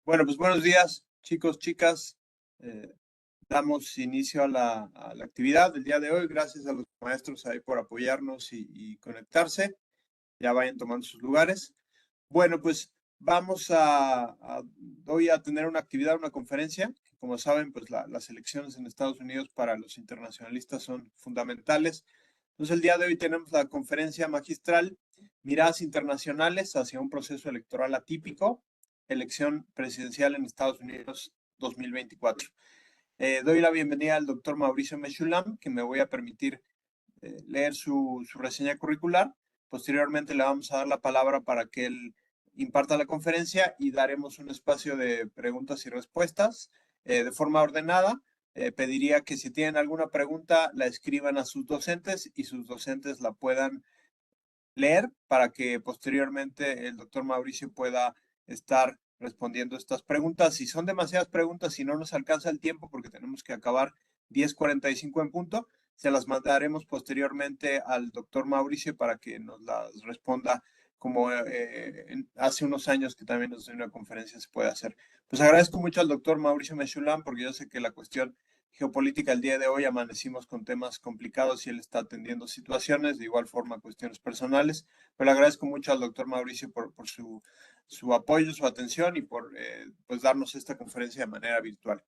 Bueno, pues buenos días, chicos, chicas. Eh, Damos inicio a la actividad del día de hoy. Gracias a los maestros ahí por apoyarnos y conectarse. Ya vayan tomando sus lugares. Bueno, pues vamos hoy a tener una actividad, una conferencia. Como saben, pues las elecciones en Estados Unidos para los internacionalistas son fundamentales. Entonces, el día de hoy tenemos la conferencia magistral Miradas Internacionales hacia un proceso electoral atípico, elección presidencial en Estados Unidos 2024. Doy la bienvenida al doctor Mauricio Mechulam, que me voy a permitir leer su reseña curricular. Posteriormente le vamos a dar la palabra para que él imparta la conferencia y daremos un espacio de preguntas y respuestas de forma ordenada. Pediría que si tienen alguna pregunta la escriban a sus docentes y sus docentes la puedan leer para que posteriormente el doctor Mauricio pueda estar respondiendo estas preguntas. Si son demasiadas preguntas, si no nos alcanza el tiempo porque tenemos que acabar 10:45 en punto, se las mandaremos posteriormente al doctor Mauricio para que nos las responda como hace unos años que también en una conferencia se puede hacer. Pues agradezco mucho al doctor Mauricio Mechulam porque yo sé que la cuestión geopolítica el día de hoy amanecimos con temas complicados y él está atendiendo situaciones, de igual forma cuestiones personales, pero le agradezco mucho al doctor Mauricio por su apoyo, su atención y por pues darnos esta conferencia de manera virtual.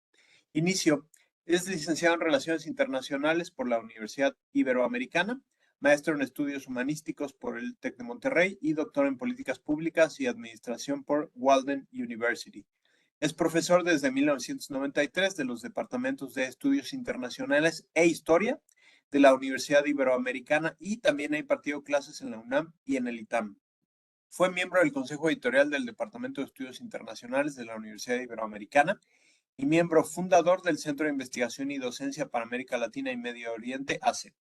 Inicio. Es licenciado en Relaciones Internacionales por la Universidad Iberoamericana, maestro en Estudios Humanísticos por el TEC de Monterrey y doctor en Políticas Públicas y Administración por Walden University. Es profesor desde 1993 de los departamentos de Estudios Internacionales e Historia de la Universidad Iberoamericana y también ha impartido clases en la UNAM y en el ITAM. Fue miembro del Consejo Editorial del Departamento de Estudios Internacionales de la Universidad Iberoamericana y miembro fundador del Centro de Investigación y Docencia para América Latina y Medio Oriente, ACE.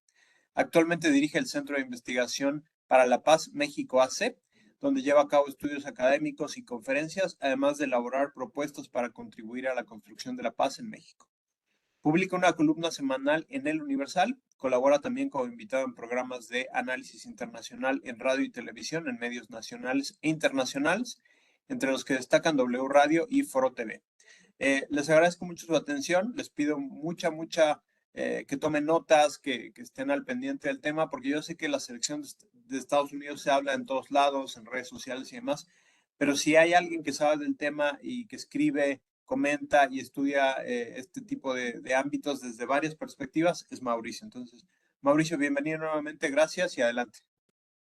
Actualmente dirige el Centro de Investigación para la Paz México AC, donde lleva a cabo estudios académicos y conferencias, además de elaborar propuestas para contribuir a la construcción de la paz en México. Publica una columna semanal en El Universal, colabora también como invitado en programas de análisis internacional en radio y televisión en medios nacionales e internacionales, entre los que destacan W Radio y Foro TV. Les agradezco mucho su atención, les pido mucha que tomen notas, que estén al pendiente del tema, porque yo sé que la selección de Estados Unidos se habla en todos lados, en redes sociales y demás, pero si hay alguien que sabe del tema y que escribe, comenta y estudia este tipo de ámbitos desde varias perspectivas, es Mauricio. Entonces, Mauricio, bienvenido nuevamente, gracias y adelante.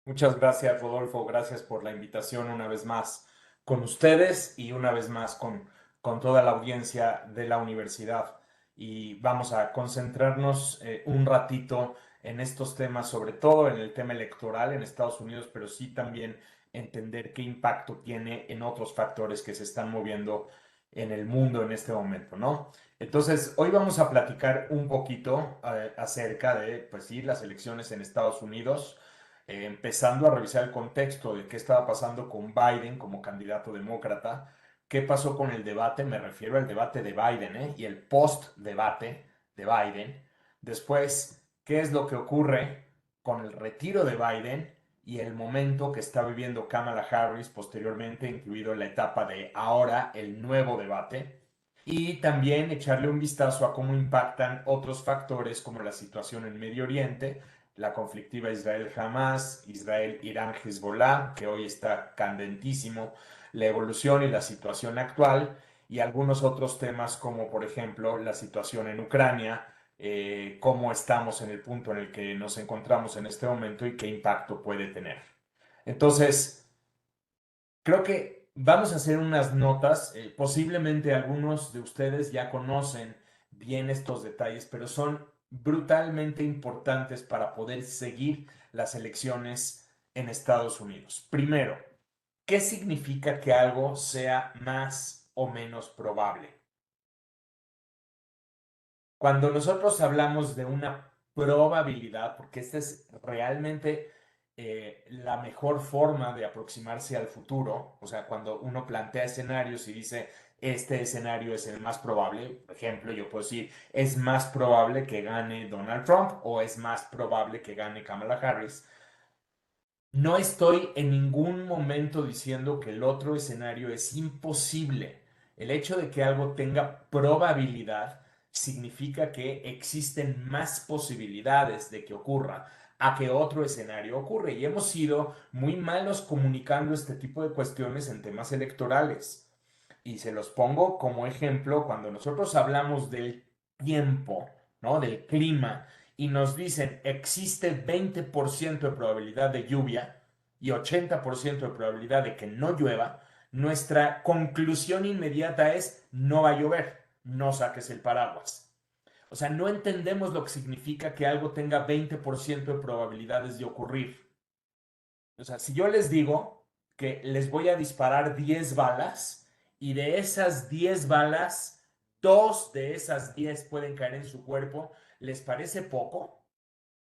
Muchas gracias, Rodolfo. Gracias por la invitación una vez más con ustedes y una vez más con toda la audiencia de la universidad. Y vamos a concentrarnos un ratito en estos temas, sobre todo en el tema electoral en Estados Unidos, pero sí también entender qué impacto tiene en otros factores que se están moviendo en el mundo en este momento, ¿no? Entonces, hoy vamos a platicar un poquito acerca de, pues sí, las elecciones en Estados Unidos, empezando a revisar el contexto de qué estaba pasando con Biden como candidato demócrata, qué pasó con el debate, me refiero al debate de Biden, y el post-debate de Biden. Después, qué es lo que ocurre con el retiro de Biden y el momento que está viviendo Kamala Harris posteriormente, incluido la etapa de ahora el nuevo debate. Y también echarle un vistazo a cómo impactan otros factores como la situación en Medio Oriente, la conflictiva Israel-Hamas, Israel-Irán-Hezbollah, que hoy está candentísimo, la evolución y la situación actual, y algunos otros temas como por ejemplo la situación en Ucrania, cómo estamos en el punto en el que nos encontramos en este momento y qué impacto puede tener. Entonces, creo que vamos a hacer unas notas, posiblemente algunos de ustedes ya conocen bien estos detalles, pero son brutalmente importantes para poder seguir las elecciones en Estados Unidos. Primero, ¿qué significa que algo sea más o menos probable? Cuando nosotros hablamos de una probabilidad, porque esta es realmente la mejor forma de aproximarse al futuro, o sea, cuando uno plantea escenarios y dice, este escenario es el más probable, por ejemplo, yo puedo decir, es más probable que gane Donald Trump o es más probable que gane Kamala Harris. No estoy en ningún momento diciendo que el otro escenario es imposible. El hecho de que algo tenga probabilidad significa que existen más posibilidades de que ocurra a que otro escenario ocurra. Y hemos sido muy malos comunicando este tipo de cuestiones en temas electorales. Y se los pongo como ejemplo cuando nosotros hablamos del tiempo, ¿no? Del clima, y nos dicen existe 20% de probabilidad de lluvia y 80% de probabilidad de que no llueva, nuestra conclusión inmediata es no va a llover, no saques el paraguas. O sea, no entendemos lo que significa que algo tenga 20% de probabilidades de ocurrir. O sea, si yo les digo que les voy a disparar 10 balas y de esas 10 balas, 2 de esas 10 pueden caer en su cuerpo, ¿les parece poco?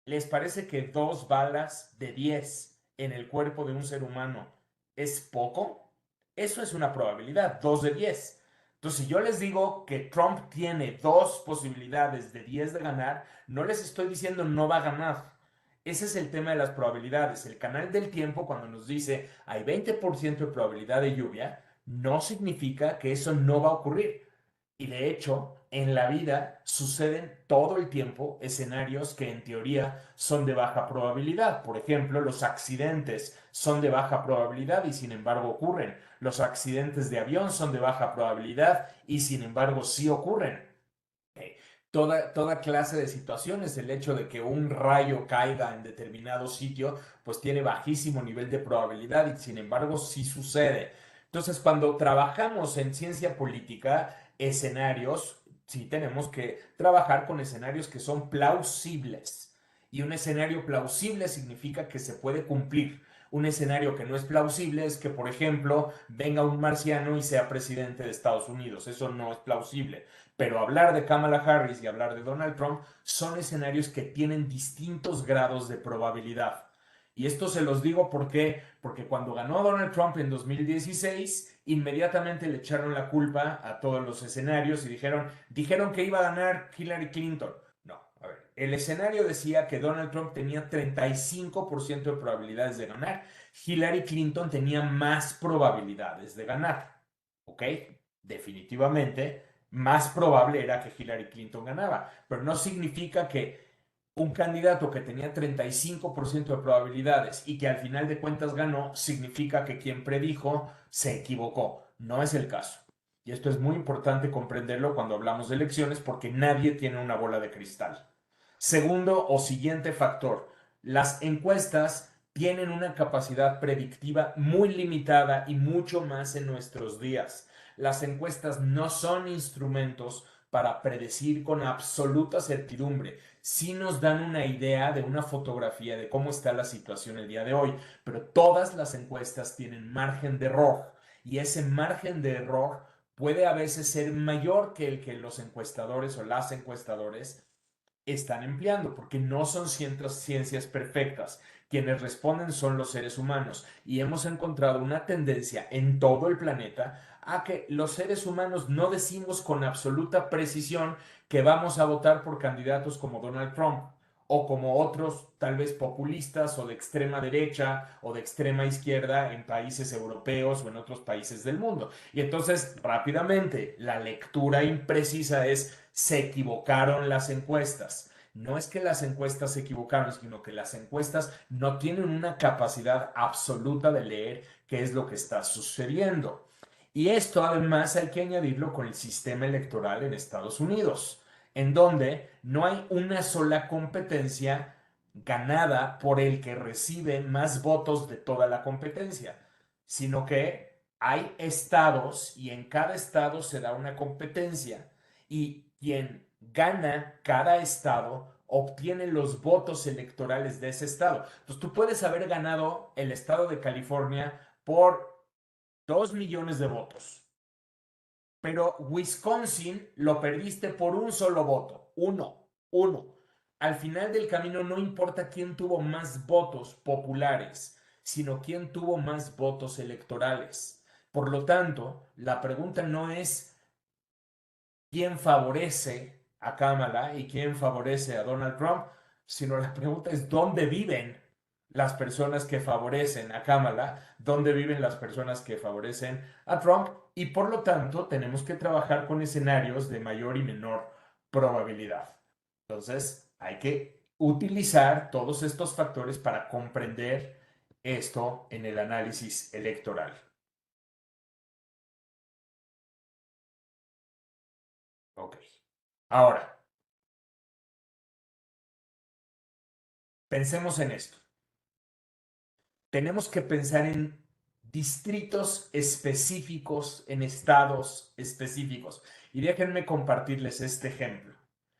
¿Les parece que 2 balas de 10 en el cuerpo de un ser humano es poco? Eso es una probabilidad, 2 de 10. Entonces, si yo les digo que Trump tiene 2 posibilidades de 10 de ganar, no les estoy diciendo no va a ganar. Ese es el tema de las probabilidades. El canal del tiempo, cuando nos dice hay 20% de probabilidad de lluvia, no significa que eso no va a ocurrir. Y de hecho, en la vida suceden todo el tiempo escenarios que en teoría son de baja probabilidad. Por ejemplo, los accidentes son de baja probabilidad y sin embargo ocurren. Los accidentes de avión son de baja probabilidad y sin embargo sí ocurren. Toda clase de situaciones, el hecho de que un rayo caiga en determinado sitio, pues tiene bajísimo nivel de probabilidad y sin embargo sí sucede. Entonces, cuando trabajamos en ciencia política, escenarios, sí tenemos que trabajar con escenarios que son plausibles. Y un escenario plausible significa que se puede cumplir. Un escenario que no es plausible es que, por ejemplo, venga un marciano y sea presidente de Estados Unidos. Eso no es plausible. Pero hablar de Kamala Harris y hablar de Donald Trump son escenarios que tienen distintos grados de probabilidad. Y esto se los digo porque cuando ganó Donald Trump en 2016, inmediatamente le echaron la culpa a todos los escenarios y dijeron que iba a ganar Hillary Clinton. No, a ver, el escenario decía que Donald Trump tenía 35% de probabilidades de ganar, Hillary Clinton tenía más probabilidades de ganar. ¿Ok? Definitivamente más probable era que Hillary Clinton ganaba, pero no significa que un candidato que tenía 35% de probabilidades y que al final de cuentas ganó, significa que quien predijo se equivocó. No es el caso. Y esto es muy importante comprenderlo cuando hablamos de elecciones porque nadie tiene una bola de cristal. Segundo o siguiente factor, las encuestas tienen una capacidad predictiva muy limitada y mucho más en nuestros días. Las encuestas no son instrumentos para predecir con absoluta certidumbre. Sí nos dan una idea de una fotografía de cómo está la situación el día de hoy, pero todas las encuestas tienen margen de error y ese margen de error puede a veces ser mayor que el que los encuestadores o las encuestadores están empleando, porque no son ciencias perfectas. Quienes responden son los seres humanos y hemos encontrado una tendencia en todo el planeta a que los seres humanos no decimos con absoluta precisión que vamos a votar por candidatos como Donald Trump o como otros tal vez populistas o de extrema derecha o de extrema izquierda en países europeos o en otros países del mundo. Y entonces rápidamente la lectura imprecisa es se equivocaron las encuestas. No es que las encuestas se equivocaron, sino que las encuestas no tienen una capacidad absoluta de leer qué es lo que está sucediendo. Y esto además hay que añadirlo con el sistema electoral en Estados Unidos, en donde no hay una sola competencia ganada por el que recibe más votos de toda la competencia, sino que hay estados y en cada estado se da una competencia y quien gana cada estado obtiene los votos electorales de ese estado. Entonces tú puedes haber ganado el estado de California por 2 millones de votos, pero Wisconsin lo perdiste por un solo voto, uno. Al final del camino no importa quién tuvo más votos populares, sino quién tuvo más votos electorales. Por lo tanto, la pregunta no es quién favorece a Kamala y quién favorece a Donald Trump, sino la pregunta es dónde viven. las personas que favorecen a Kamala, dónde viven las personas que favorecen a Trump, y por lo tanto tenemos que trabajar con escenarios de mayor y menor probabilidad. Entonces, hay que utilizar todos estos factores para comprender esto en el análisis electoral. Ok. Ahora, pensemos en esto. Tenemos que pensar en distritos específicos, en estados específicos. Y déjenme compartirles este ejemplo.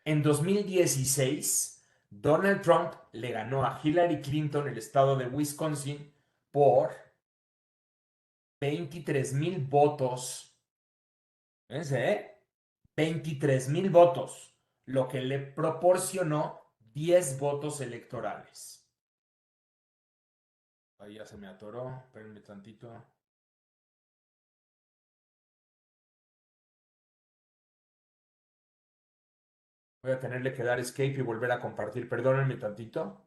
En 2016, Donald Trump le ganó a Hillary Clinton el estado de Wisconsin por 23,000 votos. Fíjense, 23,000 votos, lo que le proporcionó 10 votos electorales. Ahí ya se me atoró, espérenme tantito. Voy a tenerle que dar escape y volver a compartir. Perdónenme tantito.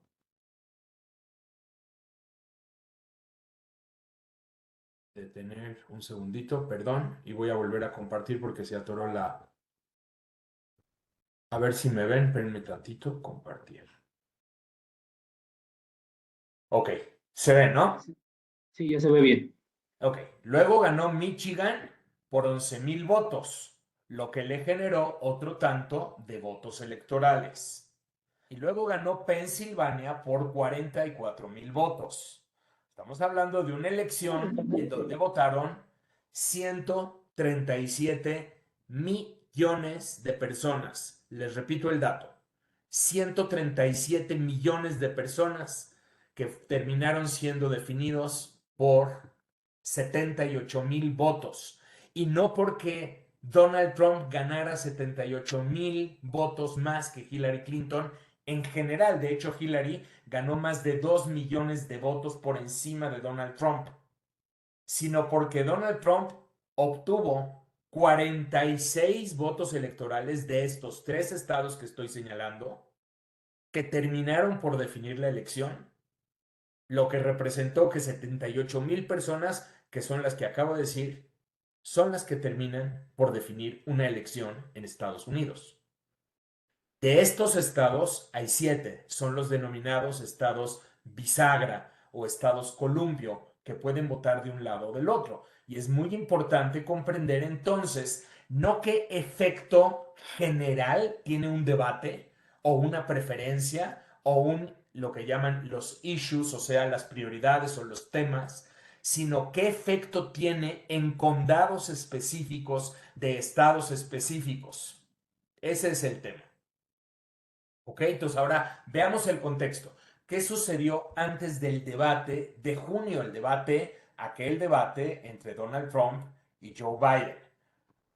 Detener un segundito, perdón. Y voy a volver a compartir porque se atoró la... A ver si me ven. Espérenme tantito. Compartir. Ok. Se ven, ¿no? Sí, ya se ve bien. Ok. Luego ganó Michigan por 11,000 votos, lo que le generó otro tanto de votos electorales. Y luego ganó Pensilvania por 44,000 votos. Estamos hablando de una elección en donde votaron 137 millones de personas. Les repito el dato. 137 millones de personas que terminaron siendo definidos por 78,000 votos. Y no porque Donald Trump ganara 78,000 votos más que Hillary Clinton. En general, de hecho, Hillary ganó más de 2 millones de votos por encima de Donald Trump, sino porque Donald Trump obtuvo 46 votos electorales de estos 3 estados que estoy señalando, que terminaron por definir la elección, lo que representó que 78,000 personas, que son las que acabo de decir, son las que terminan por definir una elección en Estados Unidos. De estos estados hay 7, son los denominados estados bisagra o estados columpio, que pueden votar de un lado o del otro. Y es muy importante comprender entonces no qué efecto general tiene un debate o una preferencia o lo que llaman los issues, o sea, las prioridades o los temas, sino qué efecto tiene en condados específicos de estados específicos. Ese es el tema. ¿Ok? Entonces ahora veamos el contexto. ¿Qué sucedió antes del debate de junio? Aquel debate entre Donald Trump y Joe Biden.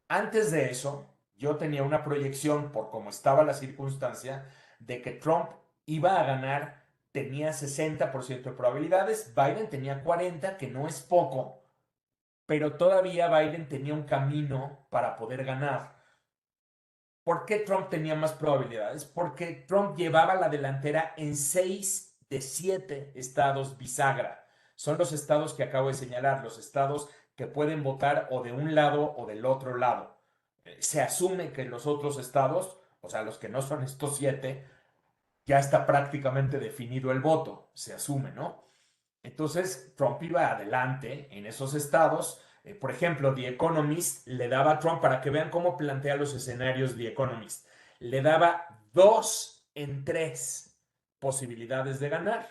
Antes de eso, yo tenía una proyección, por cómo estaba la circunstancia, de que Trump iba a ganar, tenía 60% de probabilidades, Biden tenía 40%, que no es poco, pero todavía Biden tenía un camino para poder ganar. ¿Por qué Trump tenía más probabilidades? Porque Trump llevaba la delantera en 6 de 7 estados bisagra. Son los estados que acabo de señalar, los estados que pueden votar o de un lado o del otro lado. Se asume que los otros estados, o sea, los que no son estos 7, ya está prácticamente definido el voto. Se asume, ¿no? Entonces, Trump iba adelante en esos estados. Por ejemplo, The Economist le daba a Trump, para que vean cómo plantea los escenarios The Economist, le daba 2 en 3 posibilidades de ganar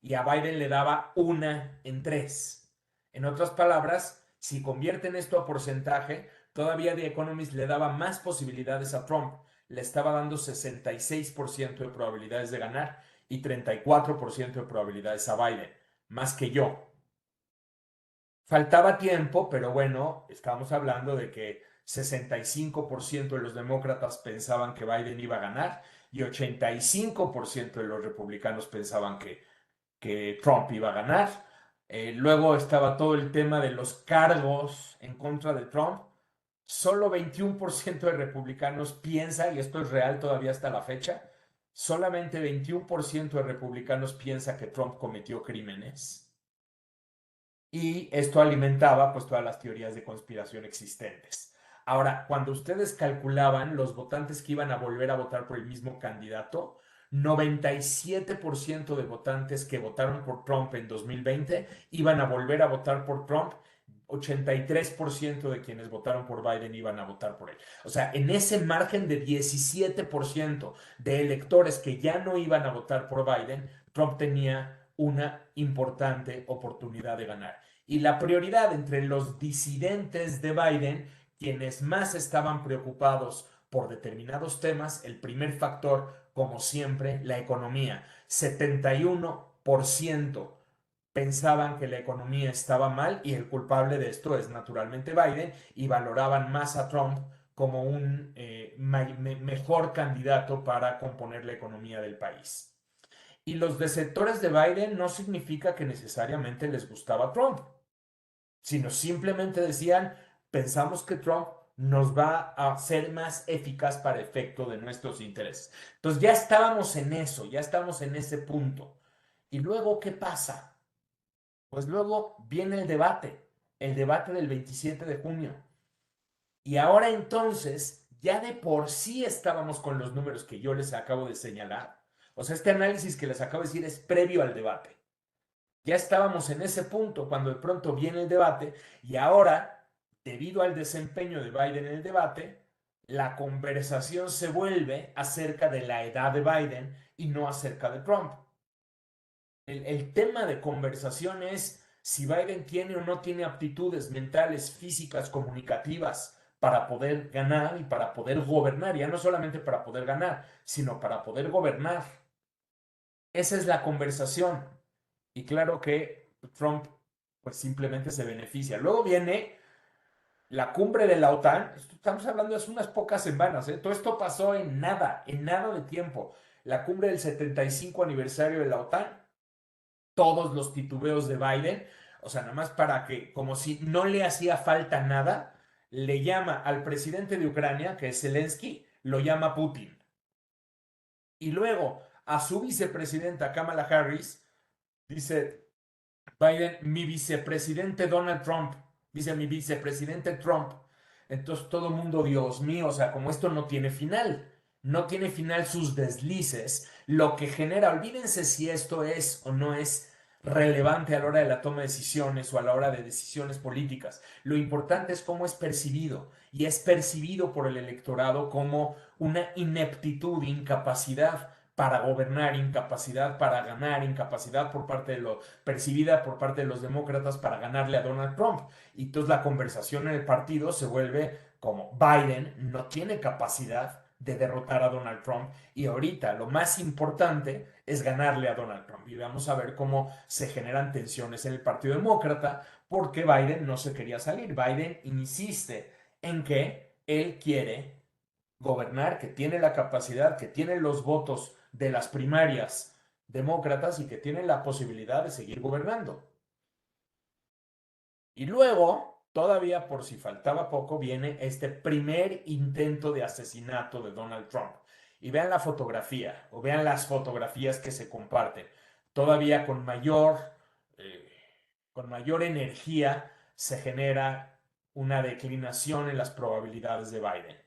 y a Biden le daba 1 en 3. En otras palabras, si convierten esto a porcentaje, todavía The Economist le daba más posibilidades a Trump. Le estaba dando 66% de probabilidades de ganar y 34% de probabilidades a Biden, más que yo. Faltaba tiempo, pero bueno, estábamos hablando de que 65% de los demócratas pensaban que Biden iba a ganar y 85% de los republicanos pensaban que Trump iba a ganar. Luego estaba todo el tema de los cargos en contra de Trump. Solo 21% de republicanos piensa, y esto es real todavía hasta la fecha, solamente 21% de republicanos piensa que Trump cometió crímenes. Y esto alimentaba pues todas las teorías de conspiración existentes. Ahora, cuando ustedes calculaban los votantes que iban a volver a votar por el mismo candidato, 97% de votantes que votaron por Trump en 2020 iban a volver a votar por Trump. 83% de quienes votaron por Biden iban a votar por él. O sea, en ese margen de 17% de electores que ya no iban a votar por Biden, Trump tenía una importante oportunidad de ganar. Y la prioridad entre los disidentes de Biden, quienes más estaban preocupados por determinados temas, el primer factor, como siempre, la economía. 71% pensaban que la economía estaba mal y el culpable de esto es naturalmente Biden, y valoraban más a Trump como un mejor candidato para componer la economía del país. Y los deceptores de Biden no significa que necesariamente les gustaba Trump, sino simplemente decían, pensamos que Trump nos va a ser más eficaz para efecto de nuestros intereses. Entonces ya estábamos en eso, ya estamos en ese punto. ¿Y luego qué pasa? Pues luego viene el debate del 27 de junio. Y ahora entonces, ya de por sí estábamos con los números que yo les acabo de señalar. O sea, este análisis que les acabo de decir es previo al debate. Ya estábamos en ese punto cuando de pronto viene el debate y ahora, debido al desempeño de Biden en el debate, la conversación se vuelve acerca de la edad de Biden y no acerca de Trump. El tema de conversación es si Biden tiene o no tiene aptitudes mentales, físicas, comunicativas para poder ganar y para poder gobernar, ya no solamente para poder ganar, sino para poder gobernar. Esa es la conversación. Y claro que Trump pues simplemente se beneficia. Luego viene la cumbre de la OTAN. Estamos hablando de hace unas pocas semanas, ¿eh? Todo esto pasó en nada de tiempo. La cumbre del 75 aniversario de la OTAN, todos los titubeos de Biden, o sea, nada más para que, como si no le hacía falta nada, le llama al presidente de Ucrania, que es Zelensky, lo llama Putin. Y luego a su vicepresidenta Kamala Harris, dice Biden, mi vicepresidente Donald Trump, dice mi vicepresidente Trump. Entonces todo el mundo, Dios mío, o sea, como esto no tiene final, no tiene final sus deslices, lo que genera, olvídense si esto es o no es relevante a la hora de la toma de decisiones o a la hora de decisiones políticas. Lo importante es cómo es percibido, y es percibido por el electorado como una ineptitud, incapacidad para gobernar, incapacidad para ganar, incapacidad por parte de lo percibida por parte de los demócratas para ganarle a Donald Trump. Y entonces la conversación en el partido se vuelve como Biden no tiene capacidad de derrotar a Donald Trump y ahorita lo más importante es ganarle a Donald Trump. Y vamos a ver cómo se generan tensiones en el Partido Demócrata porque Biden no se quería salir. Biden insiste en que él quiere gobernar, que tiene la capacidad, que tiene los votos de las primarias demócratas y que tiene la posibilidad de seguir gobernando. Y luego, todavía por si faltaba poco, viene este primer intento de asesinato de Donald Trump. Y vean la fotografía, o vean las fotografías que se comparten. Todavía con mayor energía se genera una declinación en las probabilidades de Biden.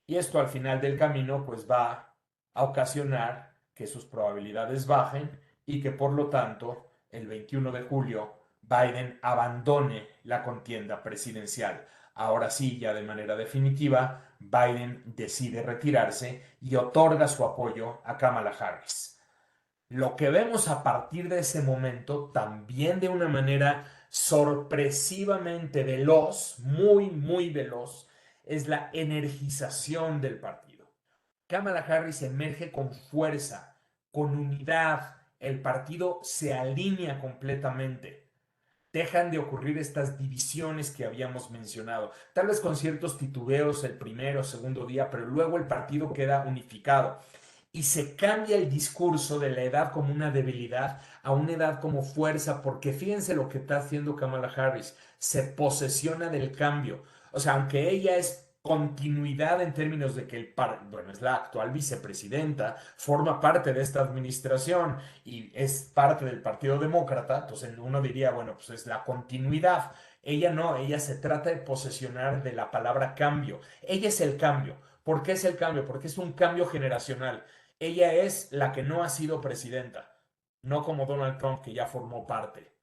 Y esto al final del camino pues va a ocasionar que sus probabilidades bajen y que por lo tanto el 21 de julio Biden abandone la contienda presidencial. Ahora sí, ya de manera definitiva, Biden decide retirarse y otorga su apoyo a Kamala Harris. Lo que vemos a partir de ese momento, también de una manera sorpresivamente veloz, muy veloz, es la energización del partido. Kamala Harris emerge con fuerza, con unidad, el partido se alinea completamente. Dejan de ocurrir estas divisiones que habíamos mencionado, tal vez con ciertos titubeos el primero o segundo día, pero luego el partido queda unificado y se cambia el discurso de la edad como una debilidad a una edad como fuerza, porque fíjense lo que está haciendo Kamala Harris, se posesiona del cambio. O sea, aunque ella es continuidad en términos de que bueno, es la actual vicepresidenta, forma parte de esta administración y es parte del Partido Demócrata, entonces uno diría, bueno, pues es la continuidad. Ella no, ella se trata de posesionar de la palabra cambio. Ella es el cambio. ¿Por qué es el cambio? Porque es un cambio generacional. Ella es la que no ha sido presidenta, no como Donald Trump, que ya formó parte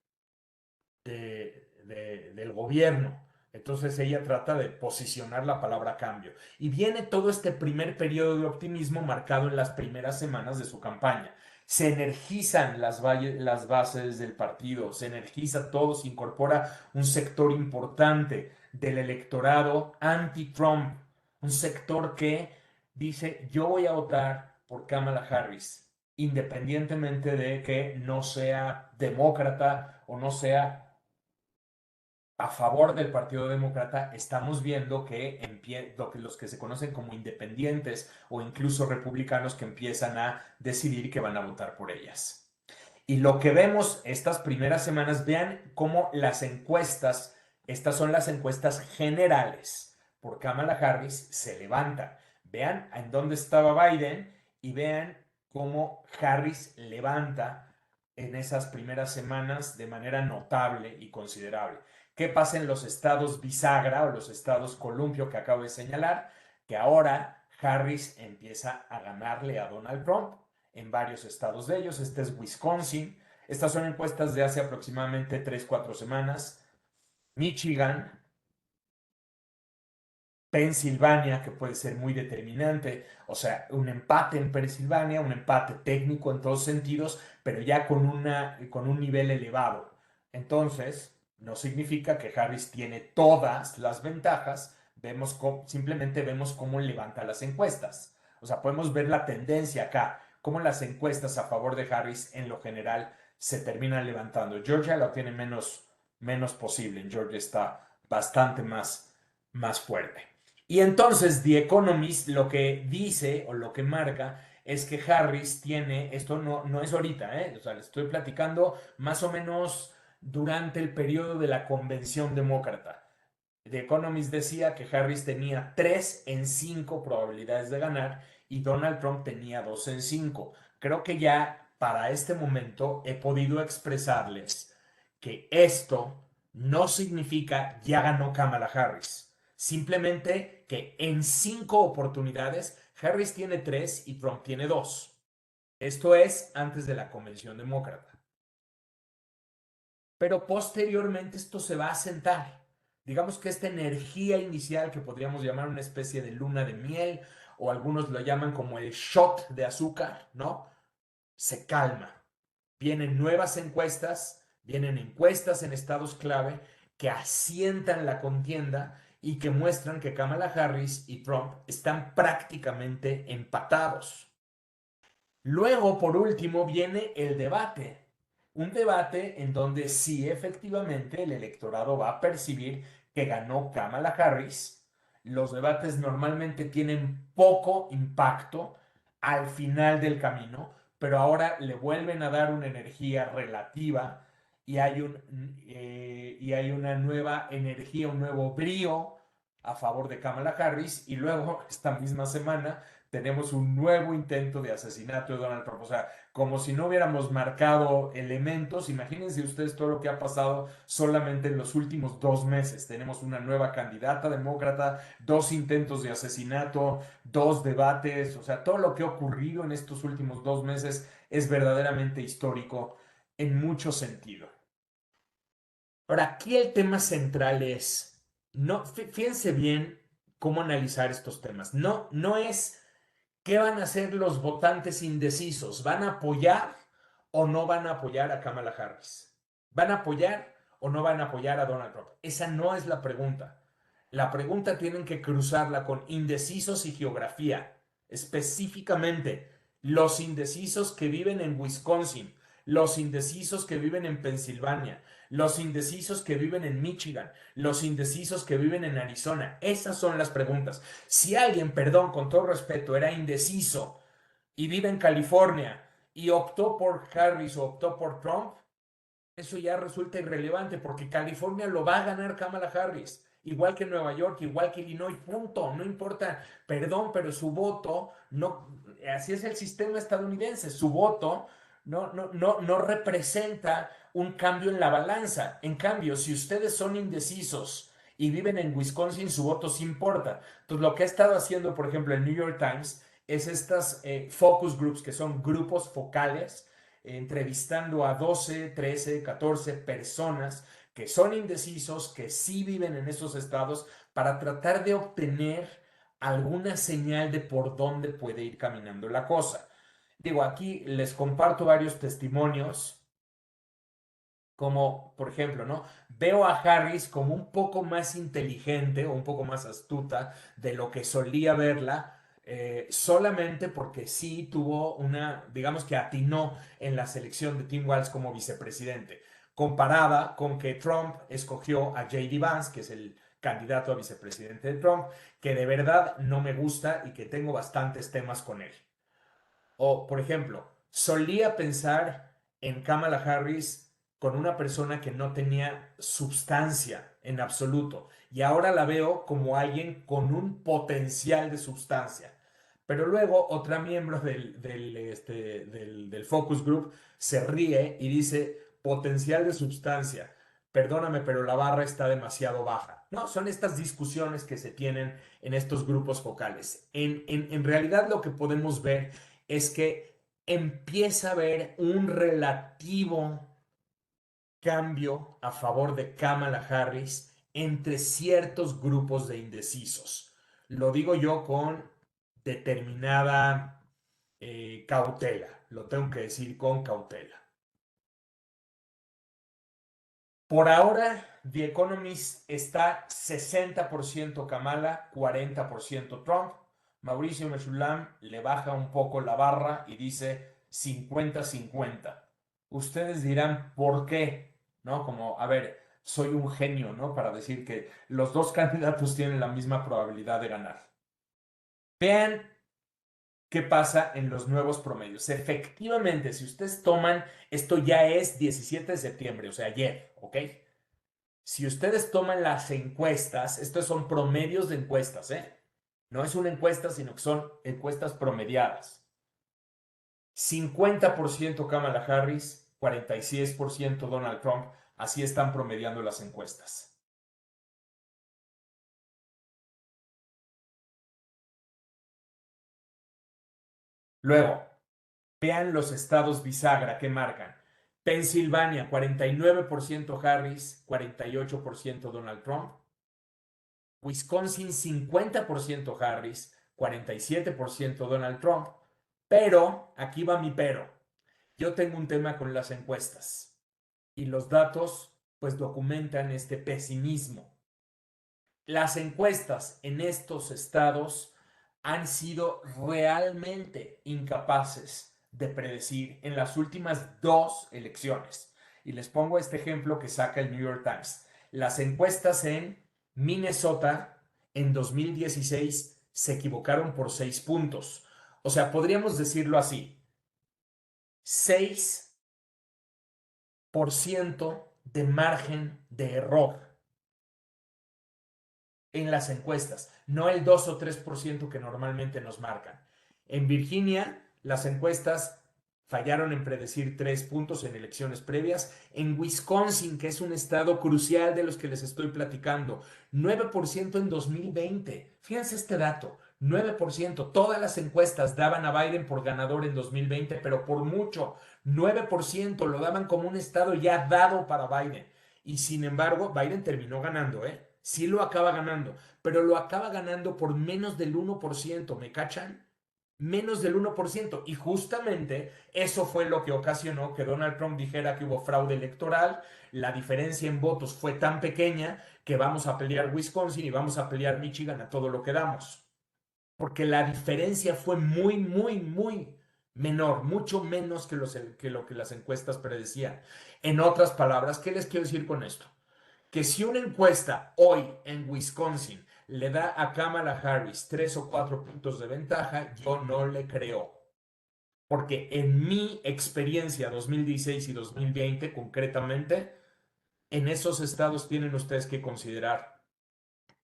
del gobierno. Entonces ella trata de posicionar la palabra cambio. Y viene todo este primer periodo de optimismo marcado en las primeras semanas de su campaña. Se energizan las bases del partido, se energiza todo, se incorpora un sector importante del electorado anti-Trump, un sector que dice, yo voy a votar por Kamala Harris, independientemente de que no sea demócrata o no sea a favor del Partido Demócrata. Estamos viendo que los que se conocen como independientes o incluso republicanos que empiezan a decidir que van a votar por ellas. Y lo que vemos estas primeras semanas, vean cómo las encuestas, estas son las encuestas generales por Kamala Harris, se levantan. Vean en dónde estaba Biden y vean cómo Harris levanta en esas primeras semanas de manera notable y considerable. ¿Qué pasa en los estados bisagra o los estados columpio que acabo de señalar? Que ahora Harris empieza a ganarle a Donald Trump en varios estados de ellos. Este es Wisconsin. Estas son encuestas de hace aproximadamente 3-4 semanas. Michigan, Pensilvania, que puede ser muy determinante, o sea, un empate en Pensilvania, un empate técnico en todos sentidos, pero ya con un nivel elevado. Entonces, no significa que Harris tiene todas las ventajas, simplemente vemos cómo levanta las encuestas. O sea, podemos ver la tendencia acá, cómo las encuestas a favor de Harris en lo general se terminan levantando. Georgia lo tiene menos posible, en Georgia está bastante más fuerte. Y entonces The Economist lo que dice o lo que marca es que Harris tiene, esto no es ahorita, o sea, les estoy platicando más o menos durante el periodo de la convención demócrata. The Economist decía que Harris tenía 3 en 5 probabilidades de ganar y Donald Trump tenía 2 en 5. Creo que ya para este momento he podido expresarles que esto no significa ya ganó Kamala Harris. Simplemente que en 5 oportunidades Harris tiene 3 y Trump tiene 2. Esto es antes de la convención demócrata. Pero posteriormente esto se va a asentar. Digamos que esta energía inicial, que podríamos llamar una especie de luna de miel, o algunos lo llaman como el shot de azúcar, ¿no? Se calma. Vienen nuevas encuestas, vienen encuestas en estados clave que asientan la contienda y que muestran que Kamala Harris y Trump están prácticamente empatados. Luego, por último, viene el debate. Un debate en donde sí, efectivamente, el electorado va a percibir que ganó Kamala Harris. Los debates normalmente tienen poco impacto al final del camino, pero ahora le vuelven a dar una energía relativa y hay una nueva energía, un nuevo brío a favor de Kamala Harris. Y luego, esta misma semana, tenemos un nuevo intento de asesinato de Donald Trump. O sea, como si no hubiéramos marcado elementos. Imagínense ustedes todo lo que ha pasado solamente en los últimos 2 meses. Tenemos una nueva candidata demócrata, 2 intentos de asesinato, 2 debates. O sea, todo lo que ha ocurrido en estos últimos 2 meses es verdaderamente histórico en mucho sentido. Ahora, aquí el tema central es, no, fíjense bien cómo analizar estos temas. No es ¿qué van a hacer los votantes indecisos? ¿Van a apoyar o no van a apoyar a Kamala Harris? ¿Van a apoyar o no van a apoyar a Donald Trump? Esa no es la pregunta. La pregunta tienen que cruzarla con indecisos y geografía. Específicamente, los indecisos que viven en Wisconsin, los indecisos que viven en Pensilvania, los indecisos que viven en Michigan, los indecisos que viven en Arizona. Esas son las preguntas. Si alguien, perdón, con todo respeto, era indeciso y vive en California y optó por Harris o optó por Trump, eso ya resulta irrelevante porque California lo va a ganar Kamala Harris. igual que Nueva York, igual que Illinois, punto, no importa, perdón, pero su voto, no, así es el sistema estadounidense, su voto no representa un cambio en la balanza. En cambio, si ustedes son indecisos y viven en Wisconsin, su voto sí importa. Entonces, lo que ha estado haciendo, por ejemplo, el New York Times, es estas focus groups, que son grupos focales, entrevistando a 12, 13, 14 personas que son indecisos, que sí viven en esos estados, para tratar de obtener alguna señal de por dónde puede ir caminando la cosa. Digo, aquí les comparto varios testimonios, como por ejemplo, ¿no? Veo a Harris como un poco más inteligente o un poco más astuta de lo que solía verla, solamente porque sí tuvo una, digamos que atinó en la selección de Tim Walz como vicepresidente, comparada con que Trump escogió a J.D. Vance, que es el candidato a vicepresidente de Trump, que de verdad no me gusta y que tengo bastantes temas con él. O, por ejemplo, solía pensar en Kamala Harris con una persona que no tenía substancia en absoluto, y ahora la veo como alguien con un potencial de substancia. Pero luego otra miembro del Focus Group se ríe y dice, potencial de substancia. Perdóname, pero la barra está demasiado baja. No, son estas discusiones que se tienen en estos grupos focales. En realidad lo que podemos ver es que empieza a haber un relativo cambio a favor de Kamala Harris entre ciertos grupos de indecisos. Lo digo yo con determinada cautela, lo tengo que decir con cautela. Por ahora, The Economist está 60% Kamala, 40% Trump. Mauricio Mesulam le baja un poco la barra y dice 50-50. Ustedes dirán, ¿por qué? ¿No? Como, a ver, soy un genio, ¿no? Para decir que los dos candidatos tienen la misma probabilidad de ganar. Vean qué pasa en los nuevos promedios. Efectivamente, si ustedes toman, esto ya es 17 de septiembre, o sea, ayer, ¿ok? Si ustedes toman las encuestas, estos son promedios de encuestas, ¿eh? No es una encuesta, sino que son encuestas promediadas. 50% Kamala Harris, 46% Donald Trump. Así están promediando las encuestas. Luego, vean los estados bisagra que marcan. Pensilvania, 49% Harris, 48% Donald Trump. Wisconsin, 50% Harris, 47% Donald Trump. Pero, aquí va mi pero. Yo tengo un tema con las encuestas y los datos pues documentan este pesimismo. Las encuestas en estos estados han sido realmente incapaces de predecir en las últimas dos elecciones. Y les pongo este ejemplo que saca el New York Times. Las encuestas en Minnesota en 2016 se equivocaron por 6 puntos. O sea, podríamos decirlo así. 6% de margen de error en las encuestas, no el 2 o 3% que normalmente nos marcan. En Virginia, las encuestas fallaron en predecir 3 puntos en elecciones previas. En Wisconsin, que es un estado crucial de los que les estoy platicando, 9% en 2020. Fíjense este dato, 9%. Todas las encuestas daban a Biden por ganador en 2020, pero por mucho, 9% lo daban como un estado ya dado para Biden. Y sin embargo, Biden terminó ganando, ¿eh? Sí lo acaba ganando, pero lo acaba ganando por menos del 1%, ¿me cachan? Menos del 1%. Y justamente eso fue lo que ocasionó que Donald Trump dijera que hubo fraude electoral. La diferencia en votos fue tan pequeña que vamos a pelear Wisconsin y vamos a pelear Michigan a todo lo que damos. Porque la diferencia fue muy, muy, muy menor, mucho menos que lo que las encuestas predecían. En otras palabras, ¿qué les quiero decir con esto? Que si una encuesta hoy en Wisconsin le da a Kamala Harris 3 o 4 puntos de ventaja, yo no le creo. Porque en mi experiencia 2016 y 2020, concretamente, en esos estados tienen ustedes que considerar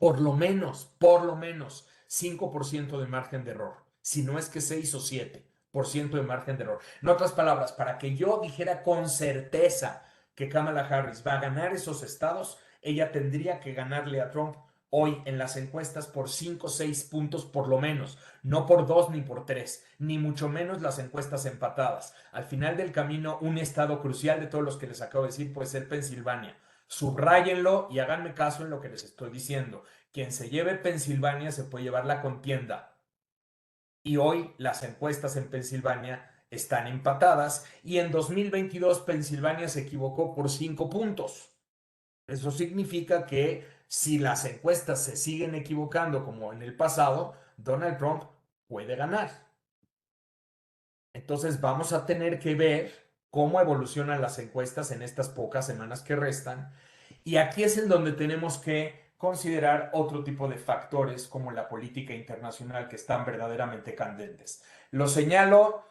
por lo menos 5% de margen de error, si no es que 6 o 7% de margen de error. En otras palabras, para que yo dijera con certeza que Kamala Harris va a ganar esos estados, ella tendría que ganarle a Trump hoy en las encuestas por 5 o 6 puntos por lo menos, no por 2 ni por 3, ni mucho menos las encuestas empatadas. Al final del camino, un estado crucial de todos los que les acabo de decir puede ser Pensilvania. Subráyenlo y háganme caso en lo que les estoy diciendo. Quien se lleve Pensilvania se puede llevar la contienda. Y hoy las encuestas en Pensilvania están empatadas y en 2022 Pensilvania se equivocó por 5 puntos. Eso significa que si las encuestas se siguen equivocando como en el pasado, Donald Trump puede ganar. Entonces vamos a tener que ver cómo evolucionan las encuestas en estas pocas semanas que restan. Y aquí es en donde tenemos que considerar otro tipo de factores como la política internacional que están verdaderamente candentes. Lo señalo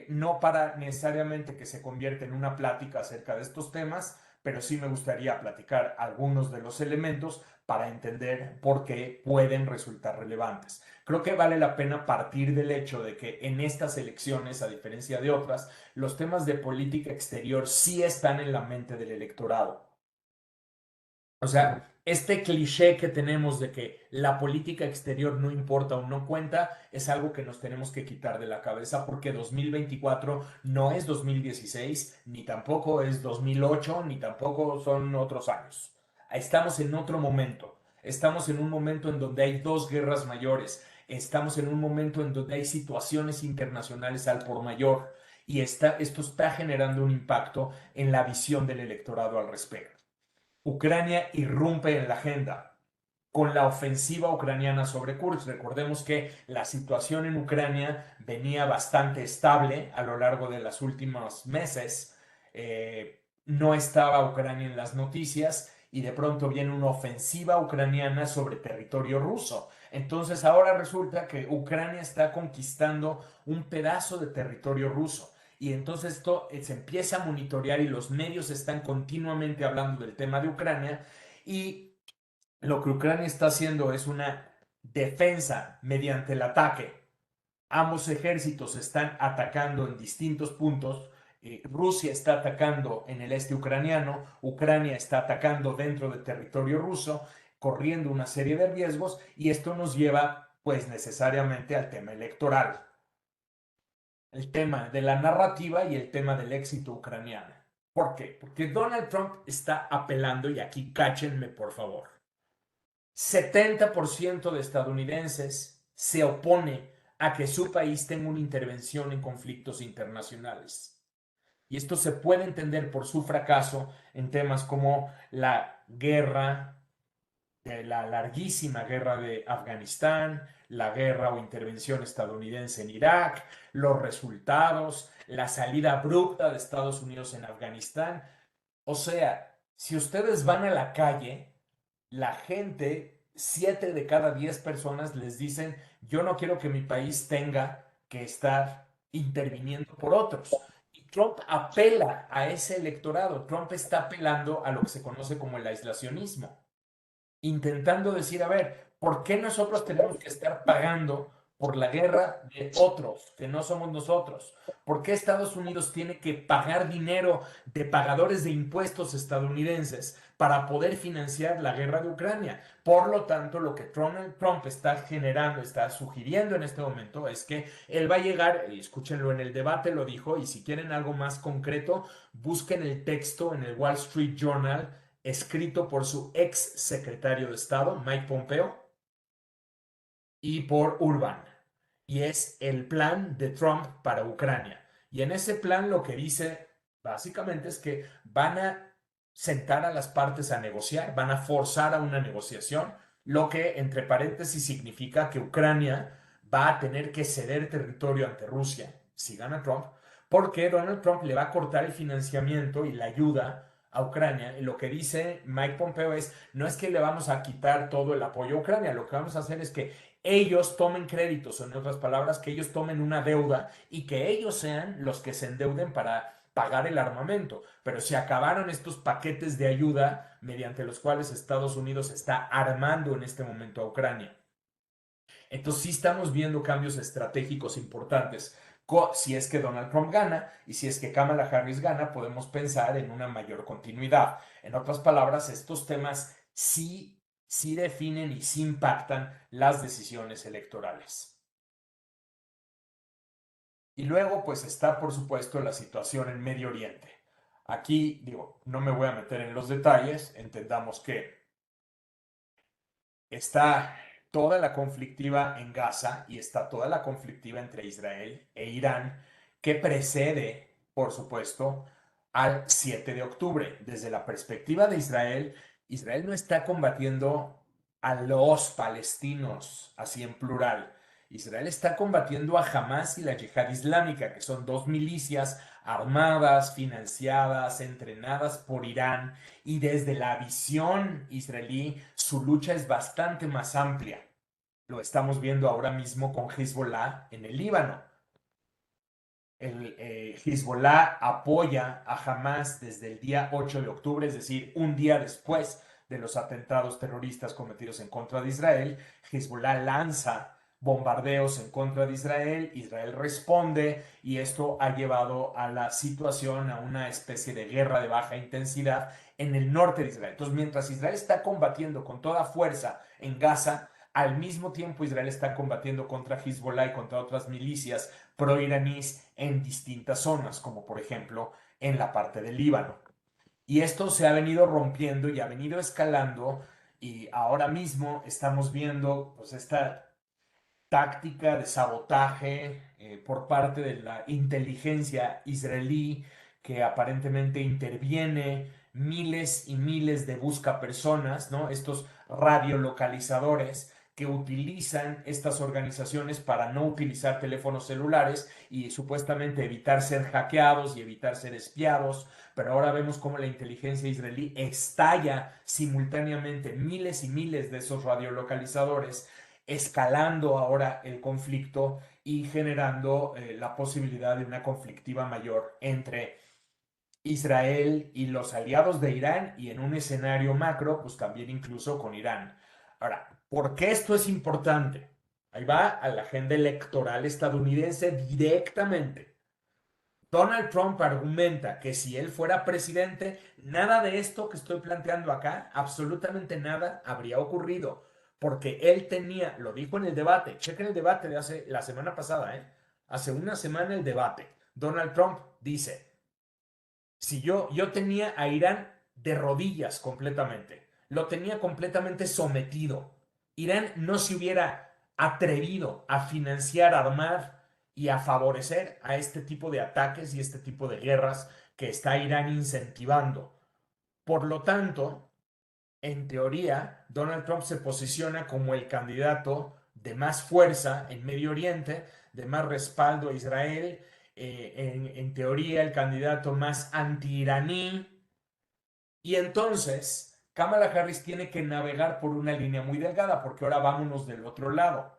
no para necesariamente que se convierta en una plática acerca de estos temas, pero sí me gustaría platicar algunos de los elementos para entender por qué pueden resultar relevantes. Creo que vale la pena partir del hecho de que en estas elecciones, a diferencia de otras, los temas de política exterior sí están en la mente del electorado. O sea, este cliché que tenemos de que la política exterior no importa o no cuenta es algo que nos tenemos que quitar de la cabeza porque 2024 no es 2016, ni tampoco es 2008, ni tampoco son otros años. Estamos en otro momento. Estamos en un momento en donde hay dos guerras mayores. Estamos en un momento en donde hay situaciones internacionales al por mayor. Y esto está generando un impacto en la visión del electorado al respecto. Ucrania irrumpe en la agenda con la ofensiva ucraniana sobre Kursk. Recordemos que la situación en Ucrania venía bastante estable a lo largo de los últimos meses. No estaba Ucrania en las noticias y de pronto viene una ofensiva ucraniana sobre territorio ruso. Entonces ahora resulta que Ucrania está conquistando un pedazo de territorio ruso. Y entonces esto se empieza a monitorear y los medios están continuamente hablando del tema de Ucrania y lo que Ucrania está haciendo es una defensa mediante el ataque. Ambos ejércitos están atacando en distintos puntos. Rusia está atacando en el este ucraniano, Ucrania está atacando dentro del territorio ruso, corriendo una serie de riesgos y esto nos lleva pues necesariamente al tema electoral. El tema de la narrativa y el tema del éxito ucraniano. ¿Por qué? Porque Donald Trump está apelando, y aquí cáchenme por favor, 70% de estadounidenses se opone a que su país tenga una intervención en conflictos internacionales. Y esto se puede entender por su fracaso en temas como la guerra, la larguísima guerra de Afganistán, la guerra o intervención estadounidense en Irak, los resultados, la salida abrupta de Estados Unidos en Afganistán. O sea, si ustedes van a la calle, la gente, 7 de cada 10 personas les dicen, yo no quiero que mi país tenga que estar interviniendo por otros. Y Trump apela a ese electorado. Trump está apelando a lo que se conoce como el aislacionismo, intentando decir, a ver, ¿por qué nosotros tenemos que estar pagando por la guerra de otros que no somos nosotros? ¿Por qué Estados Unidos tiene que pagar dinero de pagadores de impuestos estadounidenses para poder financiar la guerra de Ucrania? Por lo tanto, lo que Trump está generando, está sugiriendo en este momento es que él va a llegar, y escúchenlo en el debate, lo dijo, y si quieren algo más concreto, busquen el texto en el Wall Street Journal escrito por su ex secretario de Estado, Mike Pompeo, y por Urban. Y es el plan de Trump para Ucrania. Y en ese plan lo que dice básicamente es que van a sentar a las partes a negociar, van a forzar a una negociación, lo que entre paréntesis significa que Ucrania va a tener que ceder territorio ante Rusia si gana Trump, porque Donald Trump le va a cortar el financiamiento y la ayuda a Ucrania. Y lo que dice Mike Pompeo es, no es que le vamos a quitar todo el apoyo a Ucrania, lo que vamos a hacer es que ellos tomen créditos, o en otras palabras, que ellos tomen una deuda y que ellos sean los que se endeuden para pagar el armamento, pero se acabaron estos paquetes de ayuda mediante los cuales Estados Unidos está armando en este momento a Ucrania. Entonces sí estamos viendo cambios estratégicos importantes. Si es que Donald Trump gana y si es que Kamala Harris gana, podemos pensar en una mayor continuidad. En otras palabras, estos temas sí definen y sí impactan las decisiones electorales. Y luego, pues está, por supuesto, la situación en Medio Oriente. Aquí, digo, no me voy a meter en los detalles, entendamos que está toda la conflictiva en Gaza y está toda la conflictiva entre Israel e Irán, que precede, por supuesto, al 7 de octubre. Desde la perspectiva de Israel, Israel no está combatiendo a los palestinos, así en plural. Israel está combatiendo a Hamas y la Yihad Islámica, que son dos milicias armadas, financiadas, entrenadas por Irán, y desde la visión israelí su lucha es bastante más amplia. Lo estamos viendo ahora mismo con Hezbollah en el Líbano. Hezbollah apoya a Hamas desde el día 8 de octubre, es decir, un día después de los atentados terroristas cometidos en contra de Israel. Hezbollah lanza bombardeos en contra de Israel, Israel responde y esto ha llevado a la situación, a una especie de guerra de baja intensidad en el norte de Israel. Entonces, mientras Israel está combatiendo con toda fuerza en Gaza, al mismo tiempo Israel está combatiendo contra Hezbollah y contra otras milicias proiraníes en distintas zonas, como por ejemplo en la parte del Líbano. Y esto se ha venido rompiendo y ha venido escalando y ahora mismo estamos viendo pues esta táctica de sabotaje por parte de la inteligencia israelí que aparentemente interviene miles y miles de buscapersonas, ¿no? Estos radiolocalizadores que utilizan estas organizaciones para no utilizar teléfonos celulares y supuestamente evitar ser hackeados y evitar ser espiados, pero ahora vemos cómo la inteligencia israelí estalla simultáneamente miles y miles de esos radiolocalizadores, escalando ahora el conflicto y generando la posibilidad de una conflictiva mayor entre Israel y los aliados de Irán y en un escenario macro, pues también incluso con Irán. Ahora, ¿por qué esto es importante? Ahí va a la agenda electoral estadounidense directamente. Donald Trump argumenta que si él fuera presidente, nada de esto que estoy planteando acá, absolutamente nada habría ocurrido, porque él tenía, lo dijo en el debate, chequen el debate de hace la semana pasada, hace una semana el debate. Donald Trump dice, si yo tenía a Irán de rodillas completamente, lo tenía completamente sometido. Irán no se hubiera atrevido a financiar, armar y a favorecer a este tipo de ataques y este tipo de guerras que está Irán incentivando. Por lo tanto, en teoría, Donald Trump se posiciona como el candidato de más fuerza en Medio Oriente, de más respaldo a Israel, en teoría el candidato más anti-iraní. Y entonces, Kamala Harris tiene que navegar por una línea muy delgada, porque ahora vámonos del otro lado.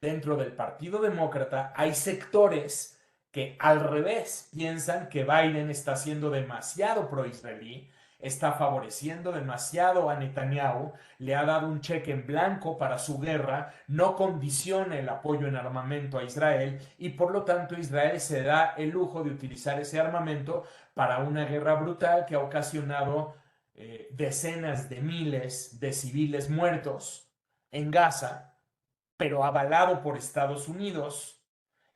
Dentro del Partido Demócrata hay sectores que al revés piensan que Biden está siendo demasiado pro-israelí, está favoreciendo demasiado a Netanyahu, le ha dado un cheque en blanco para su guerra, no condiciona el apoyo en armamento a Israel y por lo tanto Israel se da el lujo de utilizar ese armamento para una guerra brutal que ha ocasionado decenas de miles de civiles muertos en Gaza, pero avalado por Estados Unidos.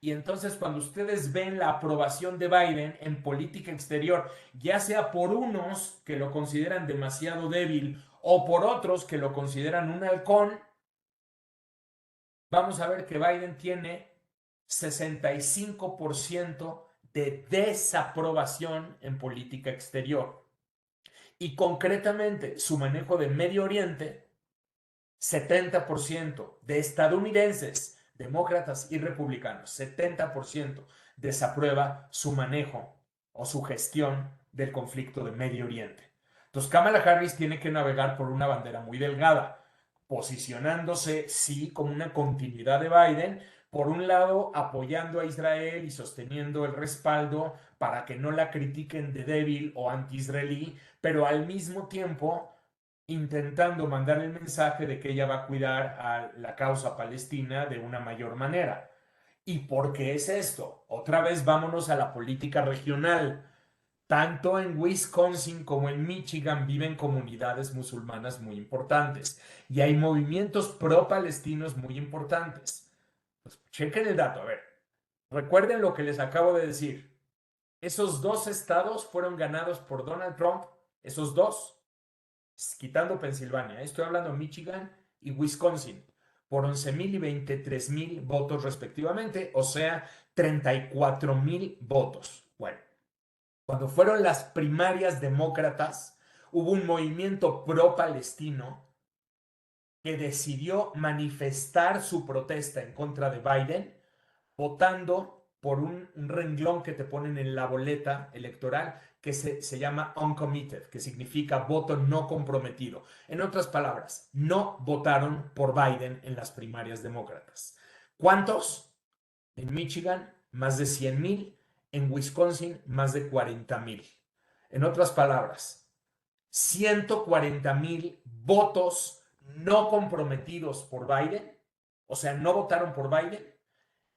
Y entonces cuando ustedes ven la aprobación de Biden en política exterior, ya sea por unos que lo consideran demasiado débil o por otros que lo consideran un halcón, vamos a ver que Biden tiene 65% de desaprobación en política exterior. Y concretamente su manejo de Medio Oriente, 70% de estadounidenses, demócratas y republicanos, 70% desaprueba su manejo o su gestión del conflicto de Medio Oriente. Entonces Kamala Harris tiene que navegar por una bandera muy delgada, posicionándose sí como una continuidad de Biden, por un lado, apoyando a Israel y sosteniendo el respaldo para que no la critiquen de débil o anti-israelí, pero al mismo tiempo intentando mandar el mensaje de que ella va a cuidar a la causa palestina de una mayor manera. ¿Y por qué es esto? Otra vez vámonos a la política regional. Tanto en Wisconsin como en Michigan viven comunidades musulmanas muy importantes y hay movimientos pro-palestinos muy importantes. Pues chequen el dato, a ver. Recuerden lo que les acabo de decir. Esos dos estados fueron ganados por Donald Trump, esos dos, quitando Pensilvania. Estoy hablando de Michigan y Wisconsin, por 11,000 y 23,000 votos respectivamente, o sea, 34,000 votos. Bueno, cuando fueron las primarias demócratas, hubo un movimiento pro-palestino que decidió manifestar su protesta en contra de Biden votando por un renglón que te ponen en la boleta electoral que se llama uncommitted, que significa voto no comprometido. En otras palabras, no votaron por Biden en las primarias demócratas. ¿Cuántos? En Michigan, más de 100,000. En Wisconsin, más de 40,000. En otras palabras, 140,000 votos no comprometidos por Biden, o sea, no votaron por Biden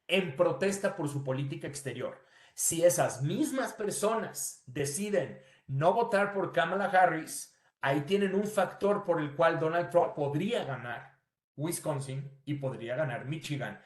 en protesta por su política exterior. Si esas mismas personas deciden no votar por Kamala Harris, ahí tienen un factor por el cual Donald Trump podría ganar Wisconsin y podría ganar Michigan.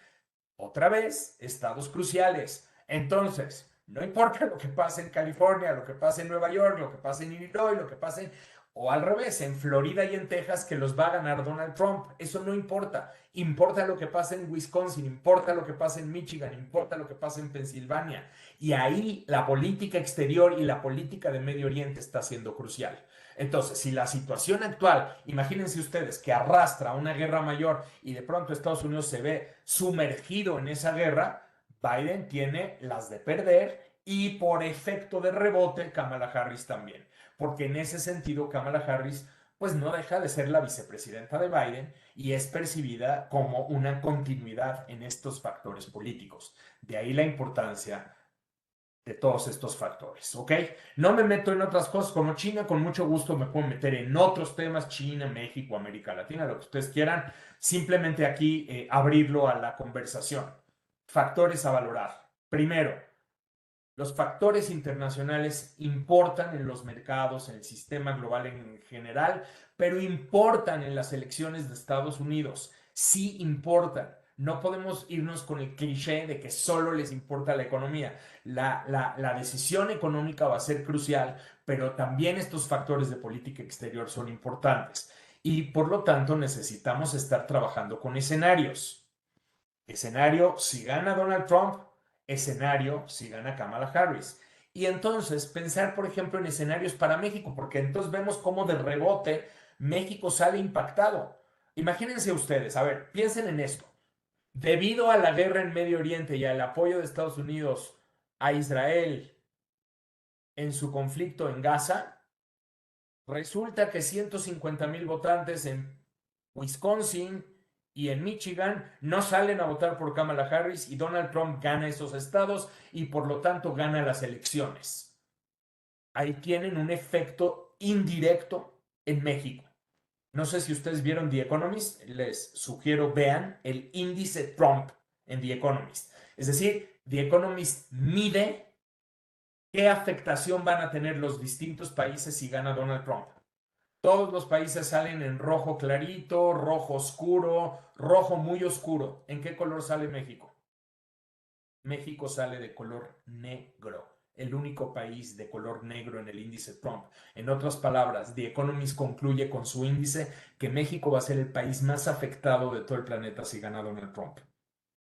Otra vez, estados cruciales. Entonces, no importa lo que pase en California, lo que pase en Nueva York, lo que pase en Illinois, lo que pase o al revés, en Florida y en Texas, que los va a ganar Donald Trump. Eso no importa. Importa lo que pase en Wisconsin, importa lo que pase en Michigan, importa lo que pase en Pensilvania. Y ahí la política exterior y la política de Medio Oriente está siendo crucial. Entonces, si la situación actual, imagínense ustedes que arrastra una guerra mayor y de pronto Estados Unidos se ve sumergido en esa guerra, Biden tiene las de perder y por efecto de rebote Kamala Harris también. Porque en ese sentido Kamala Harris pues no deja de ser la vicepresidenta de Biden y es percibida como una continuidad en estos factores políticos. De ahí la importancia de todos estos factores, ¿ok? No me meto en otras cosas como China, con mucho gusto me puedo meter en otros temas, China, México, América Latina, lo que ustedes quieran, simplemente aquí abrirlo a la conversación. Factores a valorar. Primero, los factores internacionales importan en los mercados, en el sistema global en general, pero importan en las elecciones de Estados Unidos. Sí importan. No podemos irnos con el cliché de que solo les importa la economía. La decisión económica va a ser crucial, pero también estos factores de política exterior son importantes. Y por lo tanto necesitamos estar trabajando con escenarios. Escenario, si gana Donald Trump, escenario, si gana Kamala Harris. Y entonces pensar, por ejemplo, en escenarios para México, porque entonces vemos cómo de rebote México sale impactado. Imagínense ustedes, a ver, piensen en esto. Debido a la guerra en Medio Oriente y al apoyo de Estados Unidos a Israel en su conflicto en Gaza, resulta que 150,000 votantes en Wisconsin y en Michigan no salen a votar por Kamala Harris y Donald Trump gana esos estados y por lo tanto gana las elecciones. Ahí tienen un efecto indirecto en México. No sé si ustedes vieron The Economist, les sugiero vean el índice Trump en The Economist. Es decir, The Economist mide qué afectación van a tener los distintos países si gana Donald Trump. Todos los países salen en rojo clarito, rojo oscuro, rojo muy oscuro. ¿En qué color sale México? México sale de color negro. El único país de color negro en el índice Trump. En otras palabras, The Economist concluye con su índice que México va a ser el país más afectado de todo el planeta si gana Donald Trump.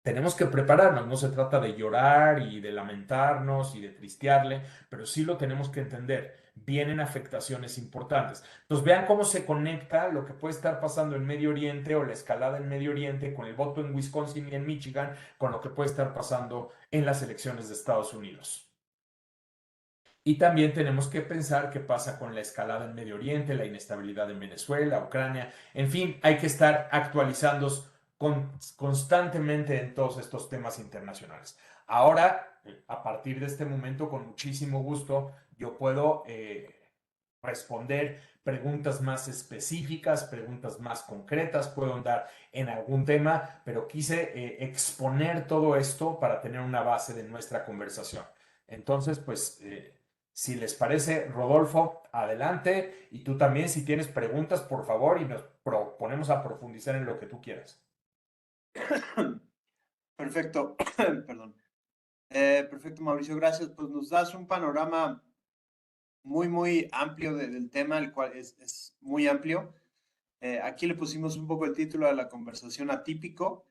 Tenemos que prepararnos, no se trata de llorar y de lamentarnos y de tristearle, pero sí lo tenemos que entender. Vienen afectaciones importantes. Entonces vean cómo se conecta lo que puede estar pasando en Medio Oriente o la escalada en Medio Oriente con el voto en Wisconsin y en Michigan con lo que puede estar pasando en las elecciones de Estados Unidos. Y también tenemos que pensar qué pasa con la escalada en Medio Oriente, la inestabilidad en Venezuela, Ucrania, en fin, hay que estar actualizando constantemente en todos estos temas internacionales. Ahora, a partir de este momento, con muchísimo gusto, yo puedo responder preguntas más específicas, preguntas más concretas, puedo andar en algún tema, pero quise exponer todo esto para tener una base de nuestra conversación. Entonces, pues, si les parece, Rodolfo, adelante. Y tú también, si tienes preguntas, por favor, y nos ponemos a profundizar en lo que tú quieras. Perfecto, perdón. Perfecto, Mauricio, gracias. Pues nos das un panorama muy amplio del tema, el cual es muy amplio. Aquí le pusimos un poco el título de la conversación atípico,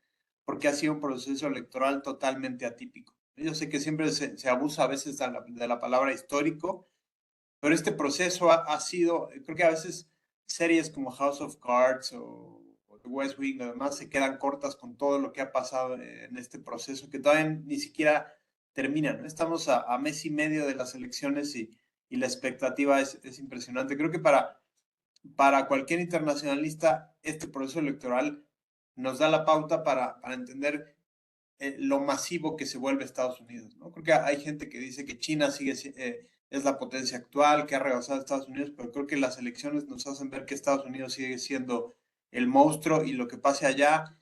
porque ha sido un proceso electoral totalmente atípico. Yo sé que siempre se abusa a veces de la palabra histórico, pero este proceso ha sido, creo que a veces series como House of Cards o The West Wing, además, se quedan cortas con todo lo que ha pasado en este proceso, que todavía ni siquiera termina, ¿no? Estamos a mes y medio de las elecciones y la expectativa es impresionante. Creo que para cualquier internacionalista, este proceso electoral nos da la pauta para entender lo masivo que se vuelve Estados Unidos, ¿no? Creo que hay gente que dice que China es la potencia actual, que ha rebasado a Estados Unidos, pero creo que las elecciones nos hacen ver que Estados Unidos sigue siendo el monstruo y lo que pase allá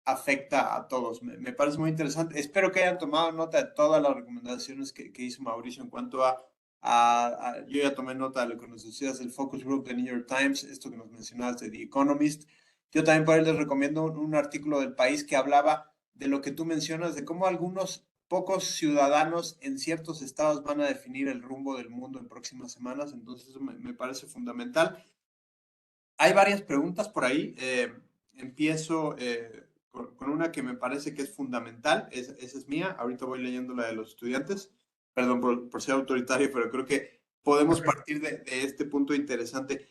afecta a todos. Me parece muy interesante. Espero que hayan tomado nota de todas las recomendaciones que hizo Mauricio en cuanto yo ya tomé nota de lo que nos decías del Focus Group de New York Times, esto que nos mencionabas de The Economist. Yo también por ahí les recomiendo un artículo del País que hablaba de lo que tú mencionas, de cómo algunos pocos ciudadanos en ciertos estados van a definir el rumbo del mundo en próximas semanas. Entonces eso me parece fundamental. Hay varias preguntas por ahí. Empiezo con una que me parece que es fundamental. Esa es mía. Ahorita voy leyendo la de los estudiantes. Perdón por ser autoritario, pero creo que podemos partir de este punto interesante.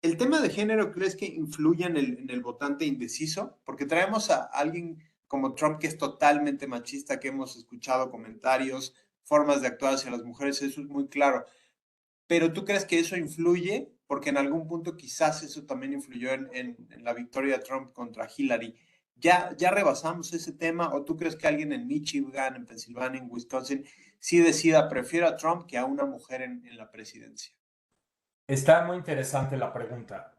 ¿El tema de género crees que influye en el votante indeciso? Porque traemos a alguien como Trump que es totalmente machista, que hemos escuchado comentarios, formas de actuar hacia las mujeres, eso es muy claro. Pero ¿tú crees que eso influye? Porque en algún punto quizás eso también influyó en la victoria de Trump contra Hillary. ¿Ya rebasamos ese tema? ¿O tú crees que alguien en Michigan, en Pensilvania, en Wisconsin, sí decida, prefiero a Trump que a una mujer en la presidencia? Está muy interesante la pregunta.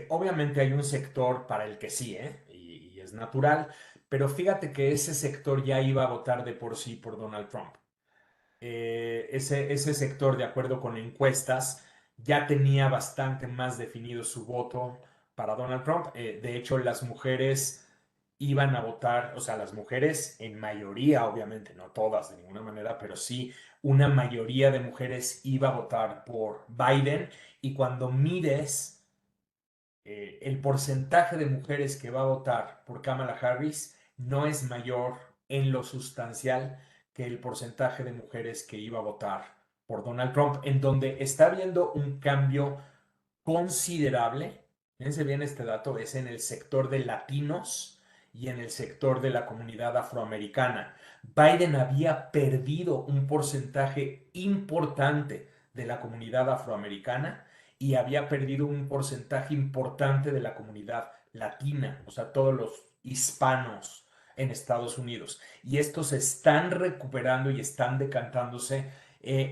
Obviamente hay un sector para el que sí, ¿eh? Y es natural, pero fíjate que ese sector ya iba a votar de por sí por Donald Trump. Ese sector, de acuerdo con encuestas, ya tenía bastante más definido su voto para Donald Trump. De hecho, las mujeres iban a votar, o sea, las mujeres en mayoría, obviamente, no todas de ninguna manera, pero sí una mayoría de mujeres iba a votar por Biden. Y cuando mides el porcentaje de mujeres que va a votar por Kamala Harris, no es mayor en lo sustancial que el porcentaje de mujeres que iba a votar por Donald Trump, en donde está habiendo un cambio considerable. Fíjense bien este dato, es en el sector de latinos y en el sector de la comunidad afroamericana. Biden había perdido un porcentaje importante de la comunidad afroamericana y había perdido un porcentaje importante de la comunidad latina, o sea, todos los hispanos en Estados Unidos. Y estos se están recuperando y están decantándose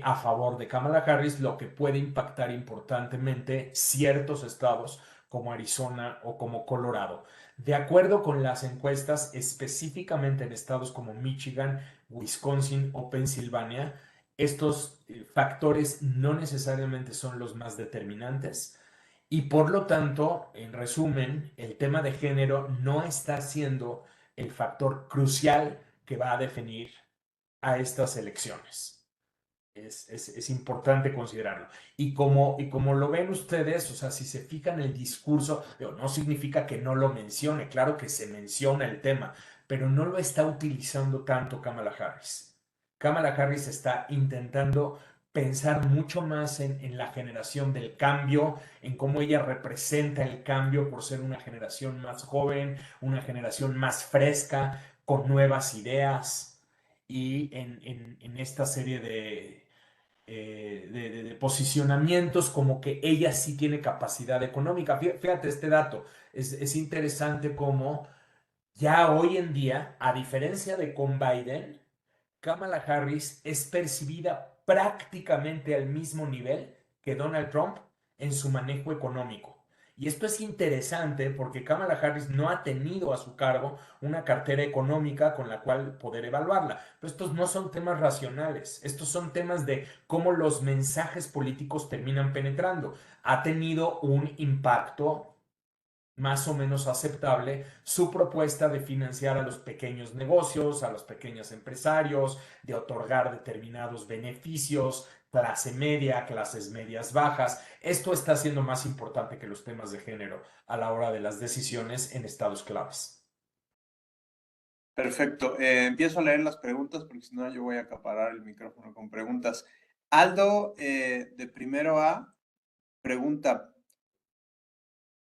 a favor de Kamala Harris, lo que puede impactar importantemente ciertos estados como Arizona o como Colorado. De acuerdo con las encuestas, específicamente en estados como Michigan, Wisconsin o Pensilvania, estos factores no necesariamente son los más determinantes y por lo tanto, en resumen, el tema de género no está siendo el factor crucial que va a definir a estas elecciones. Es importante considerarlo. Y como lo ven ustedes, o sea, si se fijan el discurso, no significa que no lo mencione, claro que se menciona el tema, pero no lo está utilizando tanto Kamala Harris. Kamala Harris está intentando pensar mucho más en la generación del cambio, en cómo ella representa el cambio por ser una generación más joven, una generación más fresca, con nuevas ideas y en esta serie de posicionamientos como que ella sí tiene capacidad económica. Fíjate este dato, es interesante cómo Ya hoy en día, a diferencia de con Biden, Kamala Harris es percibida prácticamente al mismo nivel que Donald Trump en su manejo económico. Y esto es interesante porque Kamala Harris no ha tenido a su cargo una cartera económica con la cual poder evaluarla. Pero estos no son temas racionales, estos son temas de cómo los mensajes políticos terminan penetrando. Ha tenido un impacto más o menos aceptable su propuesta de financiar a los pequeños negocios, a los pequeños empresarios, de otorgar determinados beneficios, clase media, clases medias bajas. Esto está siendo más importante que los temas de género a la hora de las decisiones en estados claves. Perfecto. Empiezo a leer las preguntas porque si no yo voy a acaparar el micrófono con preguntas. Aldo, de Primero A, pregunta,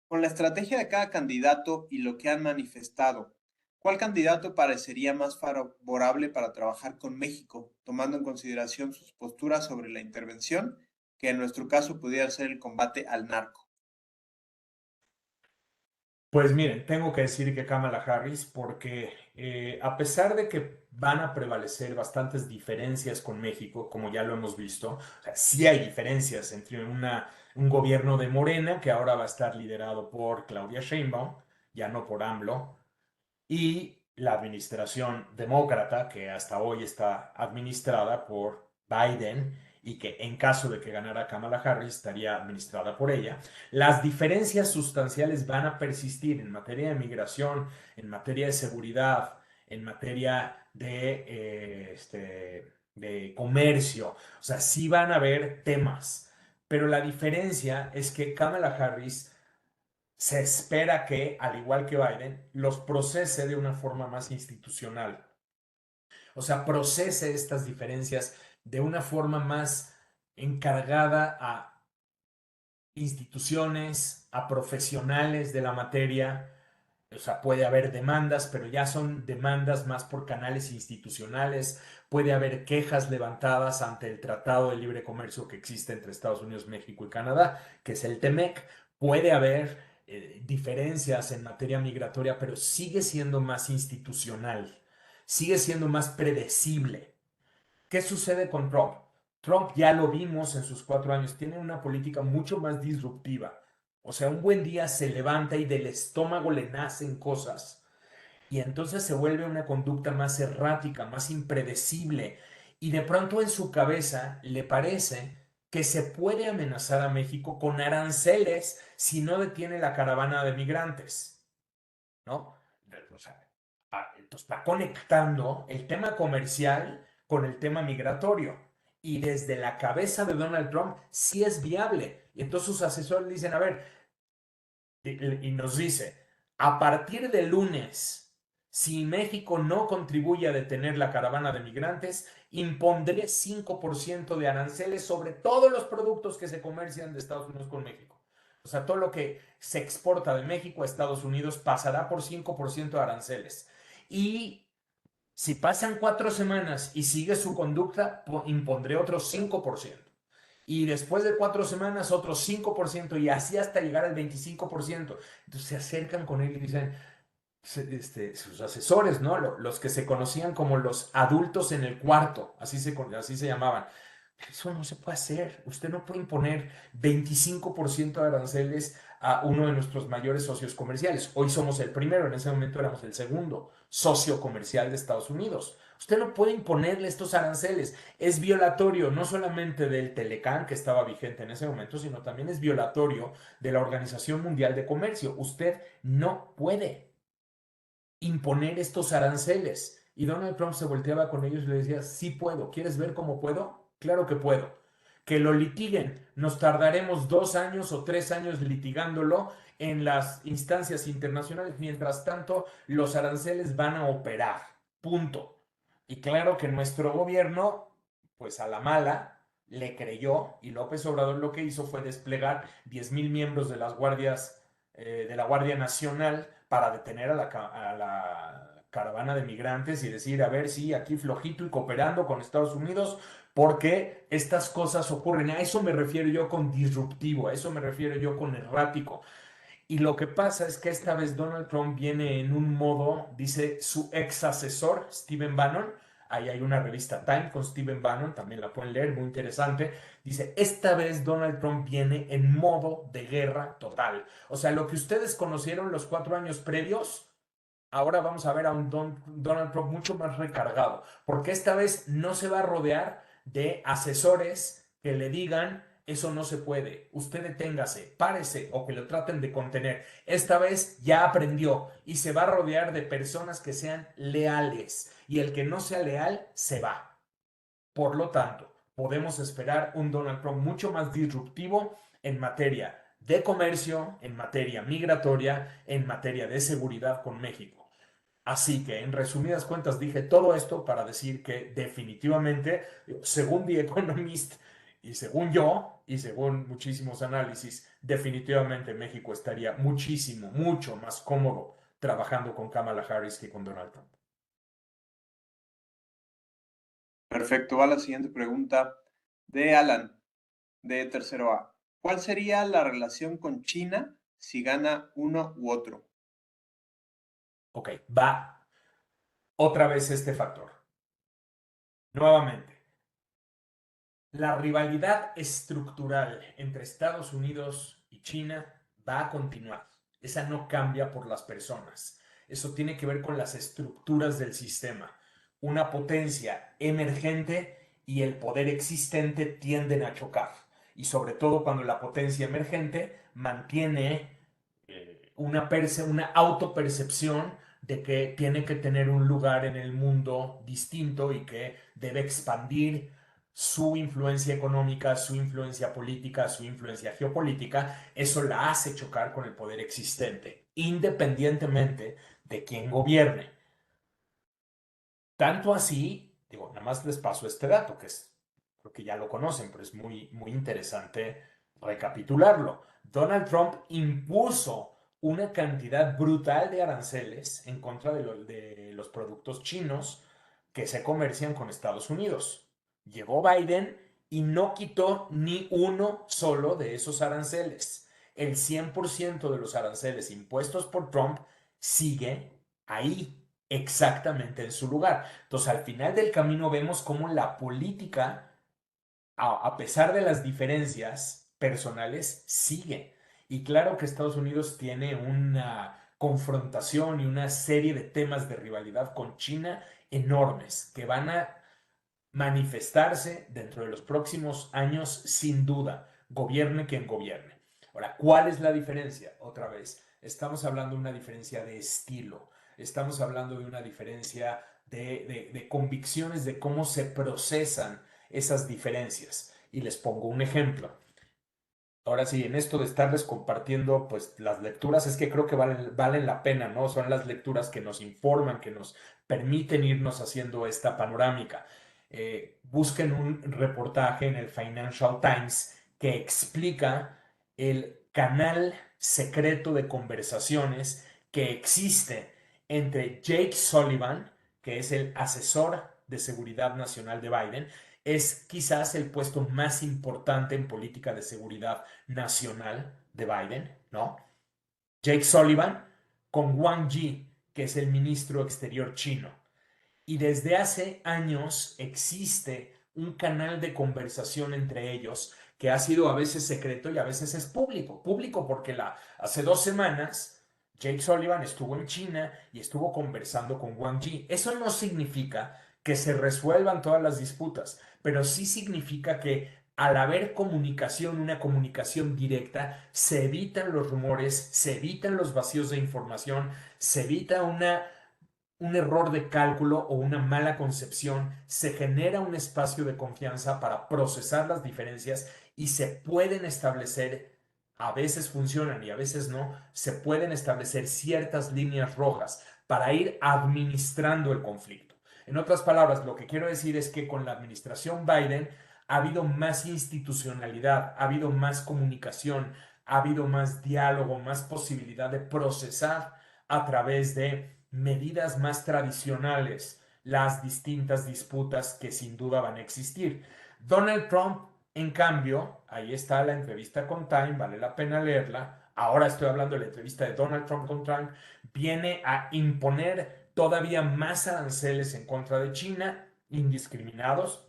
con la estrategia de cada candidato y lo que han manifestado, ¿cuál candidato parecería más favorable para trabajar con México, tomando en consideración sus posturas sobre la intervención, que en nuestro caso pudiera ser el combate al narco? Pues miren, tengo que decir que Kamala Harris, porque a pesar de que van a prevalecer bastantes diferencias con México, como ya lo hemos visto, o sea, sí hay diferencias entre un gobierno de Morena, que ahora va a estar liderado por Claudia Sheinbaum, ya no por AMLO, y la administración demócrata, que hasta hoy está administrada por Biden y que en caso de que ganara Kamala Harris estaría administrada por ella. Las diferencias sustanciales van a persistir en materia de migración, en materia de seguridad, en materia de comercio. O sea, sí van a haber temas, pero la diferencia es que Kamala Harris se espera que, al igual que Biden, los procese de una forma más institucional. O sea, procese estas diferencias de una forma más encargada a instituciones, a profesionales de la materia. O sea, puede haber demandas, pero ya son demandas más por canales institucionales. Puede haber quejas levantadas ante el Tratado de Libre Comercio que existe entre Estados Unidos, México y Canadá, que es el TEMEC. Puede haber diferencias en materia migratoria, pero sigue siendo más institucional, sigue siendo más predecible. ¿Qué sucede con Trump? Trump ya lo vimos en sus 4 años, tiene una política mucho más disruptiva. O sea, un buen día se levanta y del estómago le nacen cosas y entonces se vuelve una conducta más errática, más impredecible y de pronto en su cabeza le parece que se puede amenazar a México con aranceles si no detiene la caravana de migrantes, ¿no? O sea, entonces está conectando el tema comercial con el tema migratorio. Y desde la cabeza de Donald Trump sí es viable. Y entonces sus asesores dicen, a ver, y nos dice, a partir de lunes, si México no contribuye a detener la caravana de migrantes, impondré 5% de aranceles sobre todos los productos que se comercian de Estados Unidos con México. O sea, todo lo que se exporta de México a Estados Unidos pasará por 5% de aranceles. Y si pasan 4 semanas y sigue su conducta, impondré otro 5%. Y después de 4 semanas, otro 5%, y así hasta llegar al 25%. Entonces se acercan con él y dicen, sus asesores, ¿no? Los que se conocían como los adultos en el cuarto, así se llamaban. Eso no se puede hacer. Usted no puede imponer 25% de aranceles a uno de nuestros mayores socios comerciales. Hoy somos el primero, en ese momento éramos el segundo socio comercial de Estados Unidos. Usted no puede imponerle estos aranceles. Es violatorio no solamente del Telecán, que estaba vigente en ese momento, sino también es violatorio de la Organización Mundial de Comercio. Usted no puede imponer estos aranceles. Y Donald Trump se volteaba con ellos y le decía, sí puedo, ¿quieres ver cómo puedo? Claro que puedo. Que lo litiguen, nos tardaremos 2 años o 3 años litigándolo en las instancias internacionales. Mientras tanto, los aranceles van a operar. Punto. Y claro que nuestro gobierno, pues a la mala, le creyó y López Obrador lo que hizo fue desplegar 10,000 miembros de las guardias, de la Guardia Nacional para detener a la caravana de migrantes y decir, a ver si aquí flojito y cooperando con Estados Unidos, porque estas cosas ocurren. A eso me refiero yo con disruptivo, a eso me refiero yo con errático. Y lo que pasa es que esta vez Donald Trump viene en un modo, dice su ex asesor, Stephen Bannon. Ahí hay una revista Time con Stephen Bannon, también la pueden leer, muy interesante. Dice, esta vez Donald Trump viene en modo de guerra total. O sea, lo que ustedes conocieron los 4 años previos, ahora vamos a ver a un Donald Trump mucho más recargado, porque esta vez no se va a rodear de asesores que le digan, eso no se puede, usted deténgase, párese o que lo traten de contener. Esta vez ya aprendió y se va a rodear de personas que sean leales, y el que no sea leal se va. Por lo tanto, podemos esperar un Donald Trump mucho más disruptivo en materia de comercio, en materia migratoria, en materia de seguridad con México. Así que, en resumidas cuentas, dije todo esto para decir que definitivamente, según The Economist y según yo y según muchísimos análisis, definitivamente México estaría mucho más cómodo trabajando con Kamala Harris que con Donald Trump. Perfecto, va la siguiente pregunta de Alan, de tercero A. ¿Cuál sería la relación con China si gana uno u otro? Ok, va otra vez este factor. Nuevamente, la rivalidad estructural entre Estados Unidos y China va a continuar. Esa no cambia por las personas. Eso tiene que ver con las estructuras del sistema. Una potencia emergente y el poder existente tienden a chocar. Y sobre todo cuando la potencia emergente mantiene una autopercepción de que tiene que tener un lugar en el mundo distinto y que debe expandir su influencia económica, su influencia política, su influencia geopolítica. Eso la hace chocar con el poder existente, independientemente de quién gobierne. Tanto así, digo, nada más les paso este dato, creo que ya lo conocen, pero es muy interesante recapitularlo. Donald Trump impuso una cantidad brutal de aranceles en contra de los productos chinos que se comercian con Estados Unidos. Llegó Biden y no quitó ni uno solo de esos aranceles. El 100% de los aranceles impuestos por Trump sigue ahí, exactamente en su lugar. Entonces, al final del camino vemos cómo la política, a pesar de las diferencias personales, sigue. Y claro que Estados Unidos tiene una confrontación y una serie de temas de rivalidad con China enormes que van a manifestarse dentro de los próximos años sin duda, gobierne quien gobierne. Ahora, ¿cuál es la diferencia? Otra vez, estamos hablando de una diferencia de estilo, estamos hablando de una diferencia de convicciones de cómo se procesan esas diferencias. Y les pongo un ejemplo. Ahora sí, en esto de estarles compartiendo pues las lecturas, es que creo que valen la pena, ¿no? Son las lecturas que nos informan, que nos permiten irnos haciendo esta panorámica. Busquen un reportaje en el Financial Times que explica el canal secreto de conversaciones que existe entre Jake Sullivan, que es el asesor de seguridad nacional de Biden, es quizás el puesto más importante en política de seguridad nacional de Biden, ¿no? Jake Sullivan con Wang Yi, que es el ministro exterior chino. Y desde hace años existe un canal de conversación entre ellos que ha sido a veces secreto y a veces es público. Público porque hace 2 semanas Jake Sullivan estuvo en China y estuvo conversando con Wang Yi. Eso no significa que se resuelvan todas las disputas, pero sí significa que al haber comunicación, una comunicación directa, se evitan los rumores, se evitan los vacíos de información, se evita un error de cálculo o una mala concepción, se genera un espacio de confianza para procesar las diferencias y se pueden establecer, a veces funcionan y a veces no, se pueden establecer ciertas líneas rojas para ir administrando el conflicto. En otras palabras, lo que quiero decir es que con la administración Biden ha habido más institucionalidad, ha habido más comunicación, ha habido más diálogo, más posibilidad de procesar a través de medidas más tradicionales las distintas disputas que sin duda van a existir. Donald Trump, en cambio, ahí está la entrevista con Time, vale la pena leerla, ahora estoy hablando de la entrevista de Donald Trump con Trump, viene a imponer todavía más aranceles en contra de China, indiscriminados,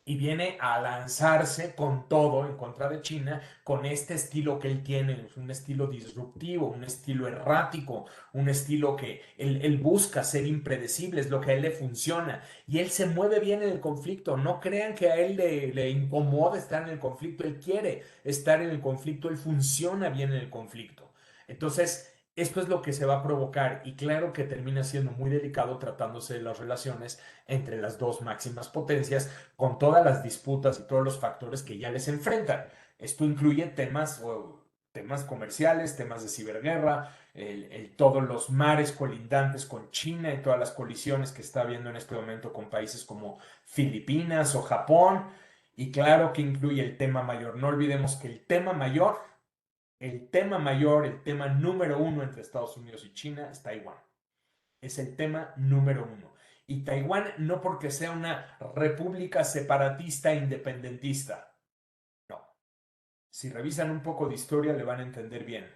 y viene a lanzarse con todo en contra de China, con este estilo que él tiene, un estilo disruptivo, un estilo errático, un estilo que él busca ser impredecible, es lo que a él le funciona, y él se mueve bien en el conflicto. No crean que a él le incomoda estar en el conflicto, él quiere estar en el conflicto, él funciona bien en el conflicto. Entonces, esto es lo que se va a provocar, y claro que termina siendo muy delicado tratándose de las relaciones entre las dos máximas potencias, con todas las disputas y todos los factores que ya les enfrentan. Esto incluye temas comerciales, temas de ciberguerra, todos los mares colindantes con China y todas las colisiones que está habiendo en este momento con países como Filipinas o Japón. Y claro que incluye el tema mayor. No olvidemos que el tema mayor, el tema número uno entre Estados Unidos y China es Taiwán. Es el tema número uno. Y Taiwán no porque sea una república separatista independentista. No. Si revisan un poco de historia le van a entender bien.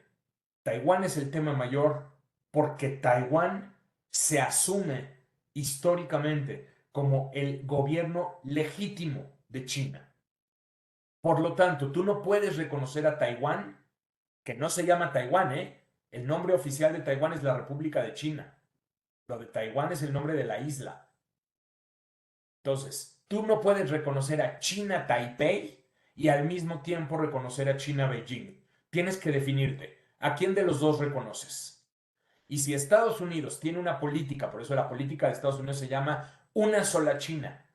Taiwán es el tema mayor porque Taiwán se asume históricamente como el gobierno legítimo de China. Por lo tanto, tú no puedes reconocer a Taiwán, que no se llama Taiwán, ¿eh? El nombre oficial de Taiwán es la República de China. Lo de Taiwán es el nombre de la isla. Entonces, tú no puedes reconocer a China Taipei y al mismo tiempo reconocer a China Beijing. Tienes que definirte. ¿A quién de los dos reconoces? Y si Estados Unidos tiene una política, por eso la política de Estados Unidos se llama una sola China.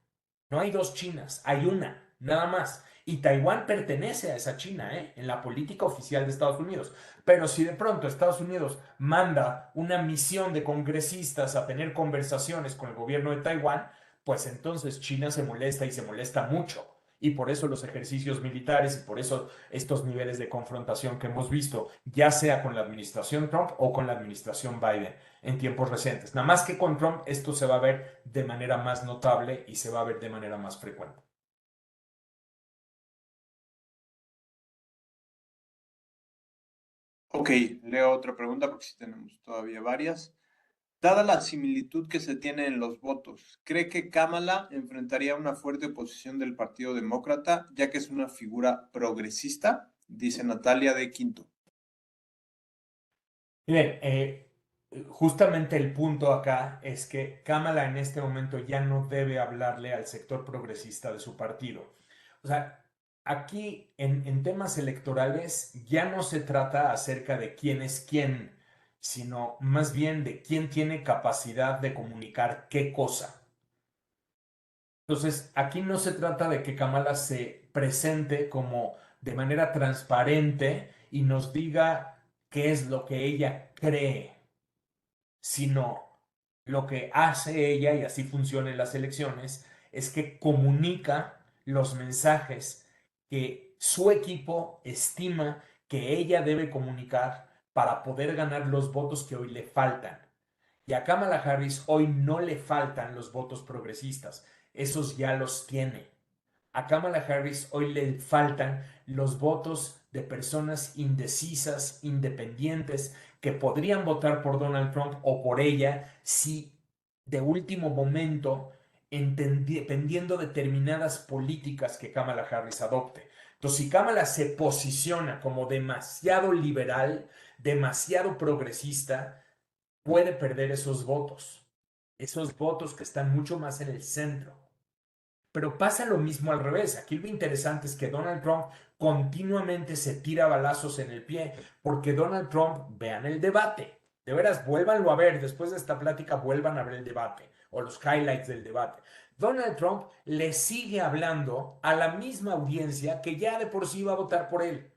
No hay dos Chinas, hay una, nada más. Y Taiwán pertenece a esa China, en la política oficial de Estados Unidos. Pero si de pronto Estados Unidos manda una misión de congresistas a tener conversaciones con el gobierno de Taiwán, pues entonces China se molesta y se molesta mucho. Y por eso los ejercicios militares y por eso estos niveles de confrontación que hemos visto, ya sea con la administración Trump o con la administración Biden en tiempos recientes. Nada más que con Trump esto se va a ver de manera más notable y se va a ver de manera más frecuente. Ok, leo otra pregunta porque sí tenemos todavía varias. Dada la similitud que se tiene en los votos, ¿cree que Kamala enfrentaría una fuerte oposición del Partido Demócrata, ya que es una figura progresista? Dice Natalia de Quinto. Miren, justamente el punto acá es que Kamala en este momento ya no debe hablarle al sector progresista de su partido. O sea, aquí en temas electorales ya no se trata acerca de quién es quién, sino más bien de quién tiene capacidad de comunicar qué cosa. Entonces, aquí no se trata de que Kamala se presente como de manera transparente y nos diga qué es lo que ella cree, sino lo que hace ella, y así funcionan las elecciones, es que comunica los mensajes que su equipo estima que ella debe comunicar para poder ganar los votos que hoy le faltan. Y a Kamala Harris hoy no le faltan los votos progresistas, esos ya los tiene. A Kamala Harris hoy le faltan los votos de personas indecisas, independientes, que podrían votar por Donald Trump o por ella si de último momento, dependiendo determinadas políticas que Kamala Harris adopte. Entonces, si Kamala se posiciona como demasiado liberal, demasiado progresista, puede perder esos votos que están mucho más en el centro. Pero pasa lo mismo al revés. Aquí lo interesante es que Donald Trump continuamente se tira balazos en el pie, porque Donald Trump, vean el debate, de veras, vuélvanlo a ver, después de esta plática vuelvan a ver el debate o los highlights del debate. Donald Trump le sigue hablando a la misma audiencia que ya de por sí va a votar por él.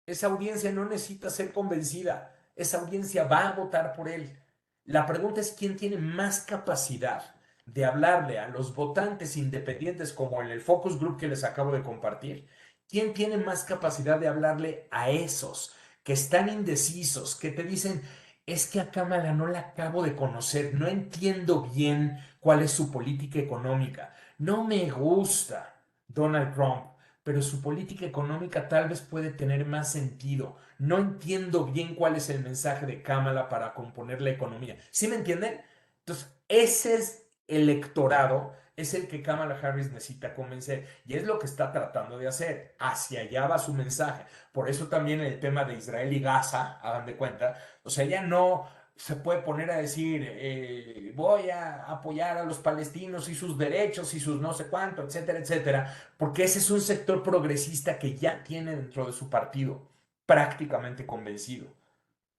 Esa audiencia no necesita ser convencida, esa audiencia va a votar por él. La pregunta es quién tiene más capacidad de hablarle a los votantes independientes, como en el focus group que les acabo de compartir. ¿Quién tiene más capacidad de hablarle a esos que están indecisos, que te dicen, es que a Kamala no la acabo de conocer, no entiendo bien cuál es su política económica, no me gusta Donald Trump, pero su política económica tal vez puede tener más sentido. No entiendo bien cuál es el mensaje de Kamala para componer la economía. ¿Sí me entienden? Entonces, ese es el electorado, es el que Kamala Harris necesita convencer y es lo que está tratando de hacer. Hacia allá va su mensaje. Por eso también el tema de Israel y Gaza, hagan de cuenta, o sea, ya no se puede poner a decir, voy a apoyar a los palestinos y sus derechos y sus no sé cuánto, etcétera, etcétera, porque ese es un sector progresista que ya tiene dentro de su partido prácticamente convencido.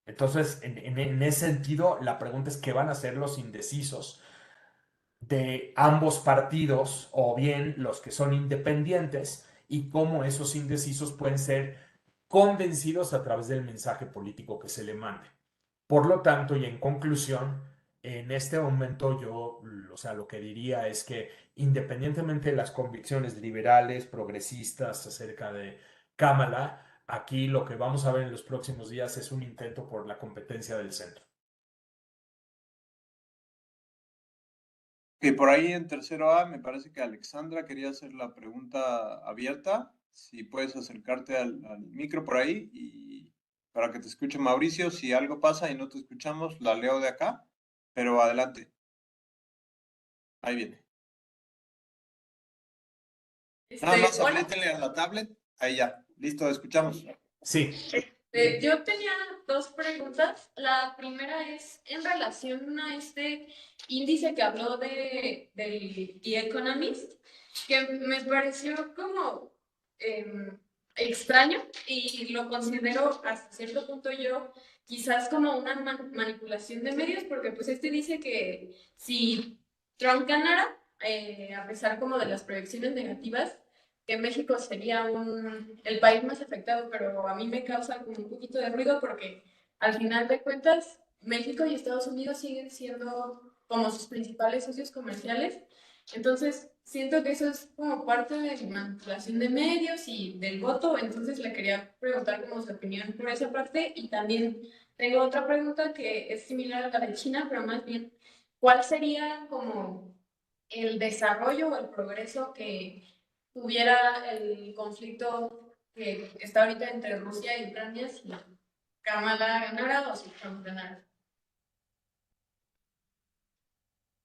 Entonces, en ese sentido, la pregunta es qué van a hacer los indecisos de ambos partidos o bien los que son independientes y cómo esos indecisos pueden ser convencidos a través del mensaje político que se le mande. Por lo tanto, y en conclusión, en este momento yo, o sea, lo que diría es que independientemente de las convicciones liberales, progresistas acerca de Kamala, aquí lo que vamos a ver en los próximos días es un intento por la competencia del centro. Y por ahí en tercero A, me parece que Alexandra quería hacer la pregunta abierta. Si puedes acercarte al micro por ahí y para que te escuche Mauricio, si algo pasa y no te escuchamos, la leo de acá, pero adelante. Ahí viene. Nada más Hola. apriétenle a la tablet. Ahí ya. Listo, escuchamos. Sí. Yo tenía dos preguntas. La primera es en relación a este índice que habló del The Economist, que me pareció como extraño y lo considero hasta cierto punto yo quizás como una manipulación de medios, porque pues este dice que si Trump ganara, a pesar como de las proyecciones negativas, que México sería el país más afectado, pero a mí me causa como un poquito de ruido porque al final de cuentas México y Estados Unidos siguen siendo como sus principales socios comerciales. Entonces siento que eso es como parte de la manipulación de medios y del voto. Entonces le quería preguntar como su opinión por esa parte, y también tengo otra pregunta que es similar a la de China, pero más bien, ¿cuál sería como el desarrollo o el progreso que tuviera el conflicto que está ahorita entre Rusia y Ucrania si Kamala ganara o si Trump ganara?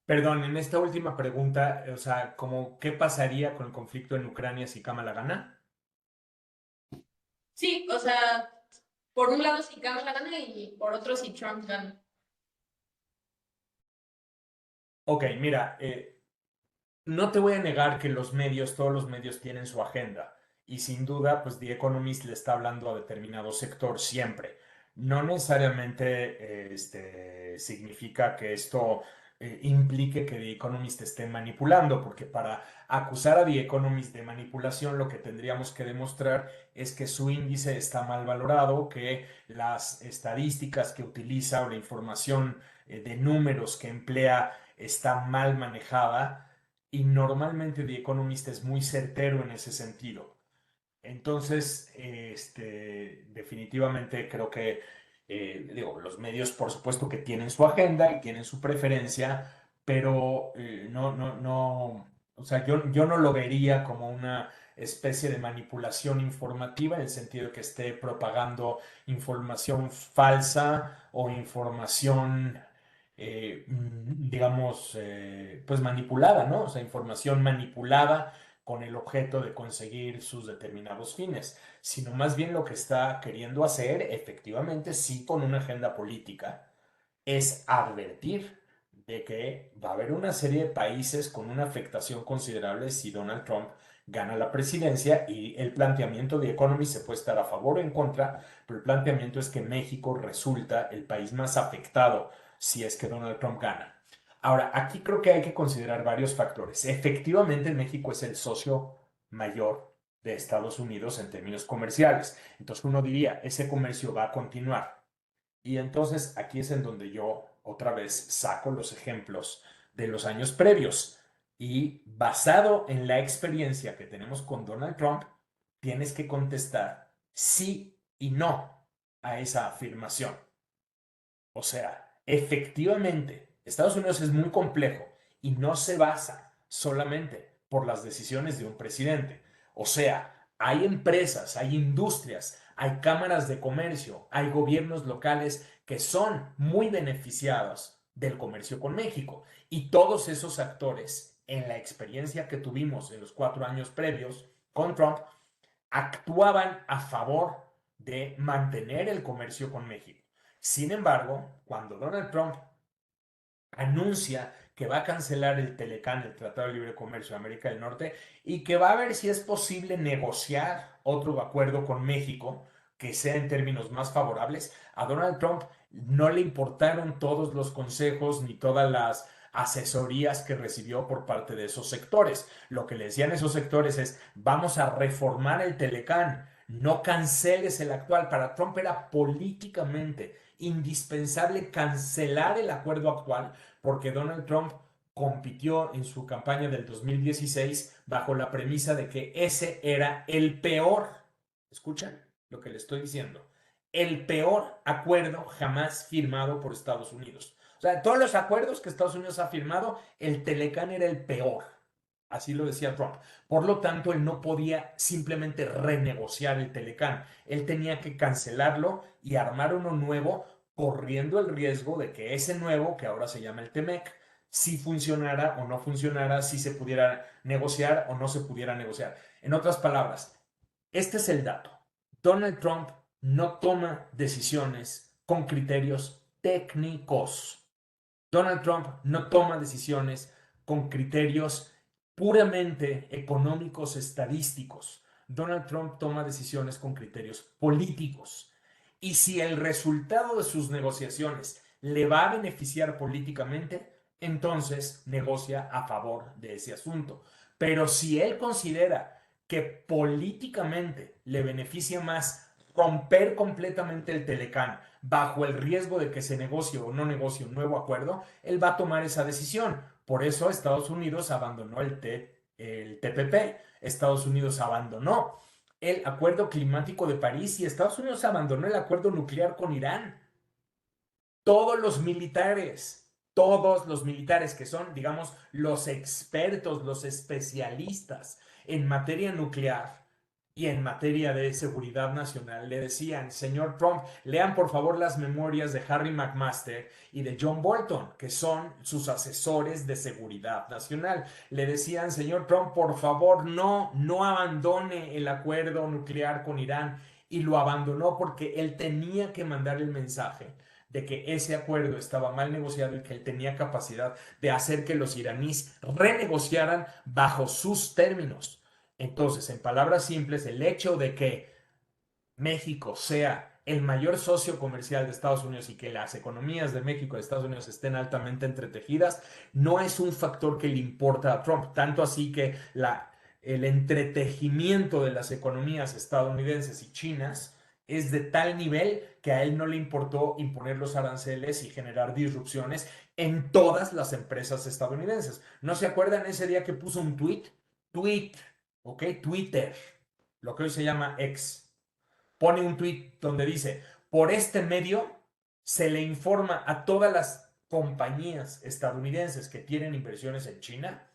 Perdón, en esta última pregunta, o sea, como, ¿qué pasaría con el conflicto en Ucrania si Kamala gana? Sí, o sea, por un lado si Kamala gana y por otro si Trump gana. Ok, mira, no te voy a negar que los medios, todos los medios tienen su agenda y sin duda, pues The Economist le está hablando a determinado sector siempre. No necesariamente significa que esto implique que The Economist esté manipulando, porque para acusar a The Economist de manipulación lo que tendríamos que demostrar es que su índice está mal valorado, que las estadísticas que utiliza o la información de números que emplea está mal manejada y normalmente The Economist es muy certero en ese sentido. Entonces, definitivamente creo que, digo, los medios por supuesto que tienen su agenda y tienen su preferencia, pero no, o sea, yo no lo vería como una especie de manipulación informativa en el sentido de que esté propagando información falsa o información digamos, pues manipulada, ¿no? O sea, información manipulada con el objeto de conseguir sus determinados fines, sino más bien lo que está queriendo hacer, efectivamente, sí con una agenda política, es advertir de que va a haber una serie de países con una afectación considerable si Donald Trump gana la presidencia, y el planteamiento de Economist se puede estar a favor o en contra, pero el planteamiento es que México resulta el país más afectado si es que Donald Trump gana. Ahora, aquí creo que hay que considerar varios factores. Efectivamente, México es el socio mayor de Estados Unidos en términos comerciales. Entonces uno diría, ese comercio va a continuar. Y entonces aquí es en donde yo otra vez saco los ejemplos de los años previos. Y basado en la experiencia que tenemos con Donald Trump, tienes que contestar sí y no a esa afirmación. O sea, efectivamente, Estados Unidos es muy complejo y no se basa solamente por las decisiones de un presidente. O sea, Hay empresas, hay industrias, hay cámaras de comercio, hay gobiernos locales que son muy beneficiados del comercio con México. Y todos esos actores, en la experiencia que tuvimos en los 4 años previos con Trump, actuaban a favor de mantener el comercio con México. Sin embargo, cuando Donald Trump anuncia que va a cancelar el Telecán, el Tratado de Libre Comercio de América del Norte, y que va a ver si es posible negociar otro acuerdo con México que sea en términos más favorables, a Donald Trump no le importaron todos los consejos ni todas las asesorías que recibió por parte de esos sectores. Lo que le decían esos sectores es, vamos a reformar el Telecán, no canceles el actual. Para Trump era políticamente indispensable cancelar el acuerdo actual porque Donald Trump compitió en su campaña del 2016 bajo la premisa de que ese era el peor, ¿escuchan lo que le estoy diciendo? El peor acuerdo jamás firmado por Estados Unidos. O sea, de todos los acuerdos que Estados Unidos ha firmado, el Telecán era el peor. Así lo decía Trump. Por lo tanto, él no podía simplemente renegociar el Telecán. Él tenía que cancelarlo y armar uno nuevo, corriendo el riesgo de que ese nuevo, que ahora se llama el TEMEC, si funcionara o no funcionara, si se pudiera negociar o no se pudiera negociar. En otras palabras, este es el dato. Donald Trump no toma decisiones con criterios técnicos. Donald Trump no toma decisiones con criterios puramente económicos, estadísticos. Donald Trump toma decisiones con criterios políticos. Y si el resultado de sus negociaciones le va a beneficiar políticamente, entonces negocia a favor de ese asunto. Pero si él considera que políticamente le beneficia más romper completamente el Telecán bajo el riesgo de que se negocie o no negocie un nuevo acuerdo, él va a tomar esa decisión. Por eso Estados Unidos abandonó el TPP, Estados Unidos abandonó el Acuerdo Climático de París y Estados Unidos abandonó el acuerdo nuclear con Irán. Todos los militares que son, digamos, los expertos, los especialistas en materia nuclear y en materia de seguridad nacional, le decían, señor Trump, lean por favor las memorias de Harry McMaster y de John Bolton, que son sus asesores de seguridad nacional. Le decían, señor Trump, por favor, no abandone el acuerdo nuclear con Irán. Y lo abandonó porque él tenía que mandar el mensaje de que ese acuerdo estaba mal negociado y que él tenía capacidad de hacer que los iraníes renegociaran bajo sus términos. Entonces, en palabras simples, el hecho de que México sea el mayor socio comercial de Estados Unidos y que las economías de México y de Estados Unidos estén altamente entretejidas, no es un factor que le importa a Trump. Tanto así que el entretejimiento de las economías estadounidenses y chinas es de tal nivel que a él no le importó imponer los aranceles y generar disrupciones en todas las empresas estadounidenses. ¿No se acuerdan ese día que puso un tweet? ¿Ok? Twitter, lo que hoy se llama X. Pone un tweet donde dice, por este medio se le informa a todas las compañías estadounidenses que tienen inversiones en China.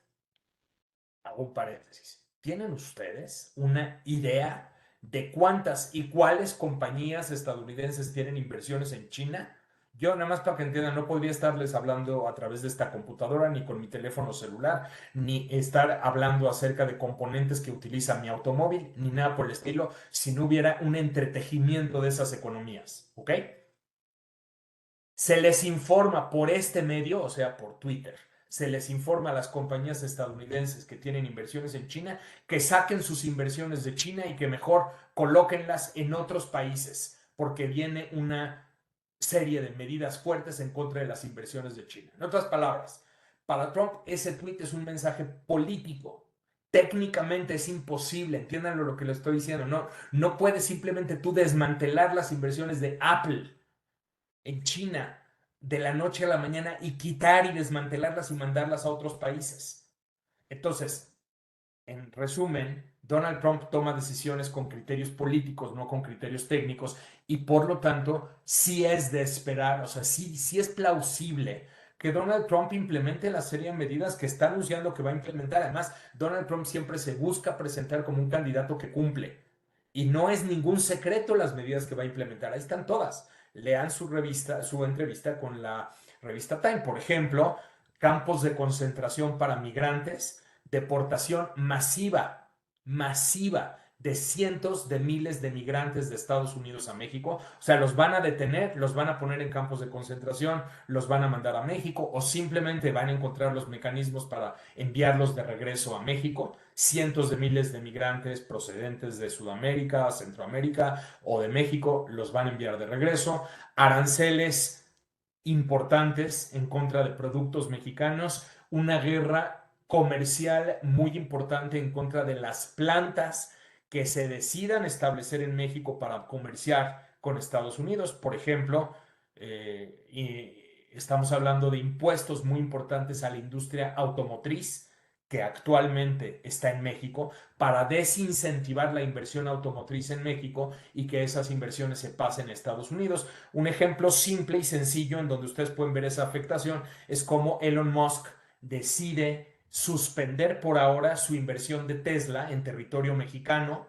Hago un paréntesis. ¿Tienen ustedes una idea de cuántas y cuáles compañías estadounidenses tienen inversiones en China? Yo, nada más para que entiendan, no podría estarles hablando a través de esta computadora, ni con mi teléfono celular, ni estar hablando acerca de componentes que utiliza mi automóvil, ni nada por el estilo, si no hubiera un entretejimiento de esas economías, ¿ok? Se les informa por este medio, o sea, por Twitter, se les informa a las compañías estadounidenses que tienen inversiones en China que saquen sus inversiones de China y que mejor colóquenlas en otros países, porque viene una serie de medidas fuertes en contra de las inversiones de China. En otras palabras, para Trump ese tweet es un mensaje político. Técnicamente es imposible, entiéndanlo lo que le estoy diciendo, no puedes simplemente tú desmantelar las inversiones de Apple en China de la noche a la mañana y quitar y desmantelarlas y mandarlas a otros países. Entonces, en resumen, Donald Trump toma decisiones con criterios políticos, no con criterios técnicos, y por lo tanto, sí es de esperar, o sea, sí es plausible que Donald Trump implemente la serie de medidas que está anunciando que va a implementar. Además, Donald Trump siempre se busca presentar como un candidato que cumple. Y no es ningún secreto las medidas que va a implementar. Ahí están todas. Lean su entrevista con la revista Time. Por ejemplo, campos de concentración para migrantes, deportación masiva de cientos de miles de migrantes de Estados Unidos a México. O sea, los van a detener, los van a poner en campos de concentración, los van a mandar a México o simplemente van a encontrar los mecanismos para enviarlos de regreso a México. Cientos de miles de migrantes procedentes de Sudamérica, Centroamérica o de México los van a enviar de regreso. Aranceles importantes en contra de productos mexicanos, una guerra comercial muy importante en contra de las plantas que se decidan establecer en México para comerciar con Estados Unidos. Por ejemplo, estamos hablando de impuestos muy importantes a la industria automotriz que actualmente está en México para desincentivar la inversión automotriz en México y que esas inversiones se pasen a Estados Unidos. Un ejemplo simple y sencillo en donde ustedes pueden ver esa afectación es cómo Elon Musk decide suspender por ahora su inversión de Tesla en territorio mexicano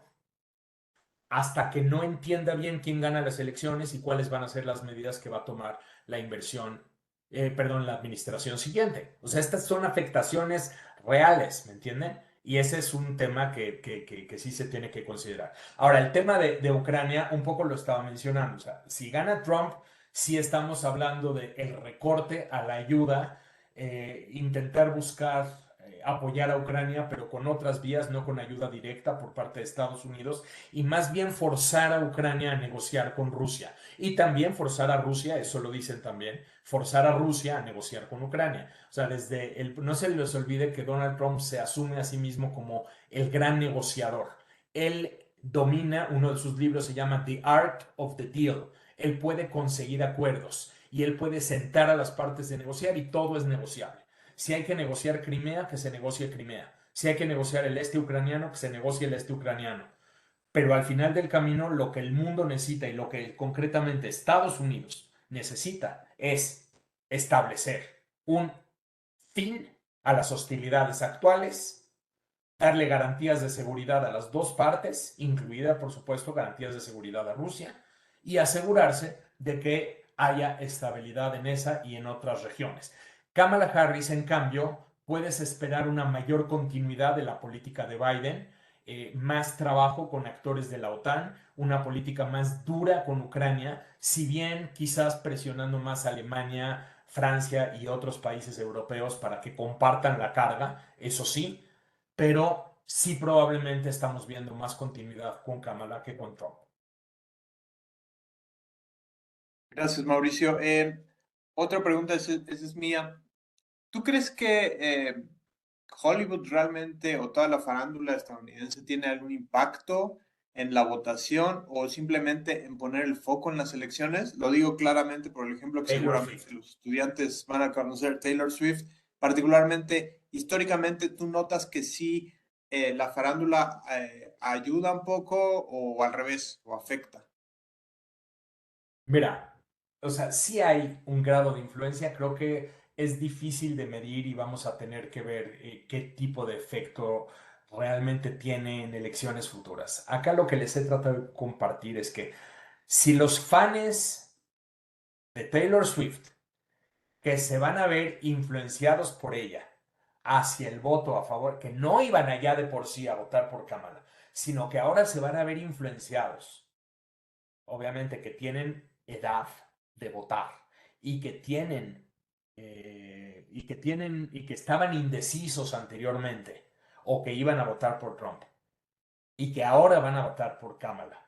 hasta que no entienda bien quién gana las elecciones y cuáles van a ser las medidas que va a tomar la la administración siguiente. O sea, estas son afectaciones reales, ¿me entienden? Y ese es un tema que sí se tiene que considerar. Ahora, el tema de Ucrania, un poco lo estaba mencionando. O sea, si gana Trump, sí estamos hablando de el recorte a la ayuda, intentar buscar apoyar a Ucrania, pero con otras vías, no con ayuda directa por parte de Estados Unidos, y más bien forzar a Ucrania a negociar con Rusia. Y también forzar a Rusia, eso lo dicen también, forzar a Rusia a negociar con Ucrania. O sea, no se les olvide que Donald Trump se asume a sí mismo como el gran negociador. Él domina, uno de sus libros se llama The Art of the Deal. Él puede conseguir acuerdos y él puede sentar a las partes de negociar y todo es negociable. Si hay que negociar Crimea, que se negocie Crimea. Si hay que negociar el este ucraniano, que se negocie el este ucraniano. Pero al final del camino, lo que el mundo necesita y lo que concretamente Estados Unidos necesita es establecer un fin a las hostilidades actuales, darle garantías de seguridad a las dos partes, incluida, por supuesto, garantías de seguridad a Rusia, y asegurarse de que haya estabilidad en esa y en otras regiones. Kamala Harris, en cambio, puedes esperar una mayor continuidad de la política de Biden, más trabajo con actores de la OTAN, una política más dura con Ucrania, si bien quizás presionando más a Alemania, Francia y otros países europeos para que compartan la carga, eso sí, pero sí probablemente estamos viendo más continuidad con Kamala que con Trump. Gracias, Mauricio. Otra pregunta, esa es mía. ¿Tú crees que Hollywood realmente o toda la farándula estadounidense tiene algún impacto en la votación o simplemente en poner el foco en las elecciones? Lo digo claramente por el ejemplo que seguramente los estudiantes van a conocer, Taylor Swift. Particularmente, históricamente, ¿tú notas que sí la farándula ayuda un poco o al revés, o afecta? Mira, o sea, sí hay un grado de influencia, creo que es difícil de medir y vamos a tener que ver qué tipo de efecto realmente tiene en elecciones futuras. Acá lo que les he tratado de compartir es que si los fans de Taylor Swift, que se van a ver influenciados por ella hacia el voto a favor, que no iban allá de por sí a votar por Kamala, sino que ahora se van a ver influenciados, obviamente que tienen edad de votar y que y que estaban indecisos anteriormente o que iban a votar por Trump y que ahora van a votar por Kamala.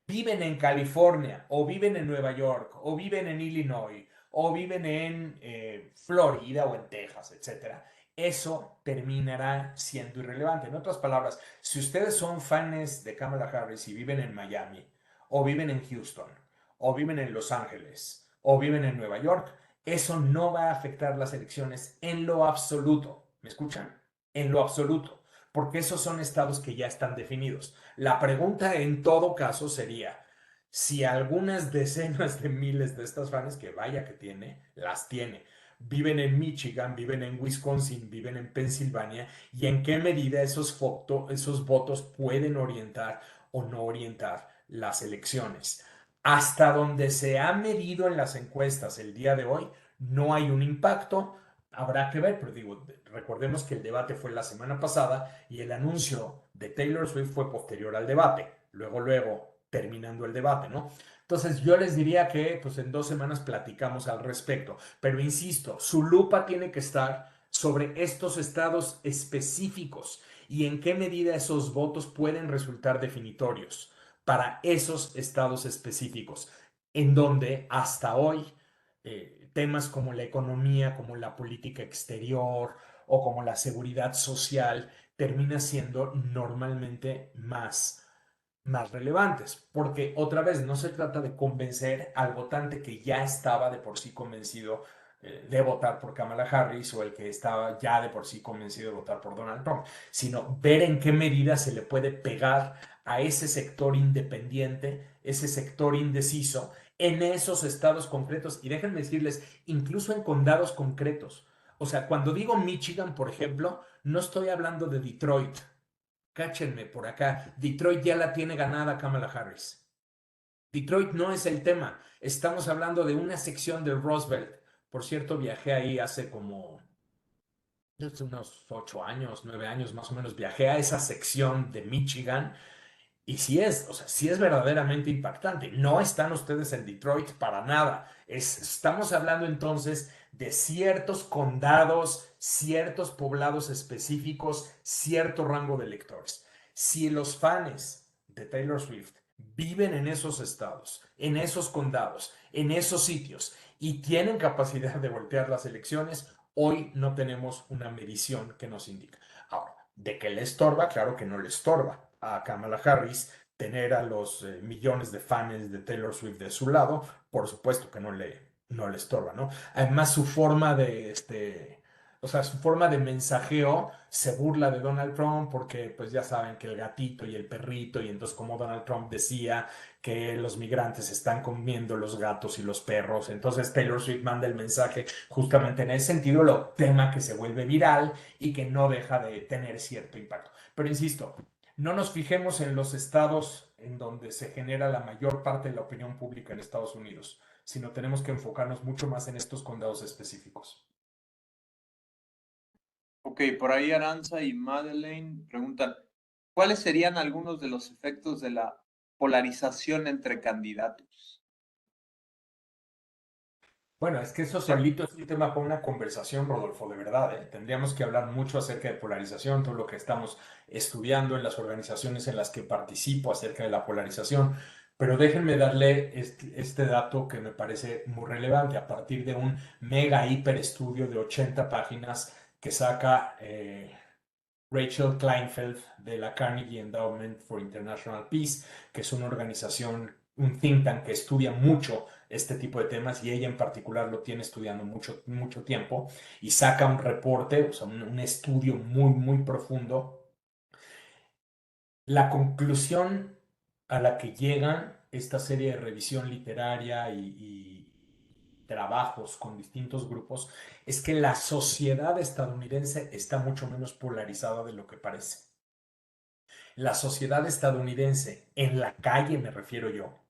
Viven en California o viven en Nueva York o viven en Illinois o viven en Florida o en Texas, etc. Eso terminará siendo irrelevante. En otras palabras, si ustedes son fans de Kamala Harris y viven en Miami o viven en Houston o viven en Los Ángeles o viven en Nueva York, eso no va a afectar las elecciones en lo absoluto. ¿Me escuchan? En lo absoluto, porque esos son estados que ya están definidos. La pregunta en todo caso sería, si algunas decenas de miles de estas fans, que vaya que tiene, las tiene, viven en Michigan, viven en Wisconsin, viven en Pensilvania, y en qué medida esos votos pueden orientar o no orientar las elecciones. Hasta donde se ha medido en las encuestas el día de hoy, no hay un impacto. Habrá que ver, pero digo, recordemos que el debate fue la semana pasada y el anuncio de Taylor Swift fue posterior al debate, luego, terminando el debate, ¿no? Entonces yo les diría que pues en 2 semanas platicamos al respecto, pero insisto, su lupa tiene que estar sobre estos estados específicos y en qué medida esos votos pueden resultar definitorios para esos estados específicos, en donde hasta hoy temas como la economía, como la política exterior o como la seguridad social termina siendo normalmente más relevantes, porque otra vez no se trata de convencer al votante que ya estaba de por sí convencido de votar por Kamala Harris o el que estaba ya de por sí convencido de votar por Donald Trump, sino ver en qué medida se le puede pegar a ese sector independiente, ese sector indeciso, en esos estados concretos, y déjenme decirles, incluso en condados concretos. O sea, cuando digo Michigan, por ejemplo, no estoy hablando de Detroit. Cáchenme por acá. Detroit ya la tiene ganada Kamala Harris. Detroit no es el tema. Estamos hablando de una sección del Rust Belt. Por cierto, viajé ahí hace como unos 8 años, 9 años más o menos. Viajé a esa sección de Michigan y o sea, sí es verdaderamente impactante. No están ustedes en Detroit para nada. Estamos hablando entonces de ciertos condados, ciertos poblados específicos, cierto rango de electores. Si los fans de Taylor Swift viven en esos estados, en esos condados, en esos sitios y tienen capacidad de voltear las elecciones, hoy no tenemos una medición que nos indique. Ahora, de que le estorba, claro que no le estorba a Kamala Harris tener a los millones de fans de Taylor Swift de su lado, por supuesto que no le estorba, ¿no? Además, o sea, su forma de mensajeo se burla de Donald Trump porque pues ya saben que el gatito y el perrito, y entonces como Donald Trump decía que los migrantes están comiendo los gatos y los perros, entonces Taylor Swift manda el mensaje justamente en ese sentido, lo tema que se vuelve viral y que no deja de tener cierto impacto. Pero insisto, no nos fijemos en los estados en donde se genera la mayor parte de la opinión pública en Estados Unidos, sino tenemos que enfocarnos mucho más en estos condados específicos. Ok, por ahí Aranza y Madeleine preguntan, ¿cuáles serían algunos de los efectos de la polarización entre candidatos? Bueno, es que eso solito es un tema para una conversación, Rodolfo, de verdad, ¿eh? Tendríamos que hablar mucho acerca de polarización, todo lo que estamos estudiando en las organizaciones en las que participo acerca de la polarización, pero déjenme darle este dato que me parece muy relevante a partir de un mega hiper estudio de 80 páginas que saca Rachel Kleinfeld de la Carnegie Endowment for International Peace, que es una organización, un think tank que estudia mucho este tipo de temas y ella en particular lo tiene estudiando mucho, mucho tiempo y saca un reporte, o sea, un estudio muy, muy profundo. La conclusión a la que llegan esta serie de revisión literaria y trabajos con distintos grupos es que la sociedad estadounidense está mucho menos polarizada de lo que parece. La sociedad estadounidense, en la calle me refiero yo,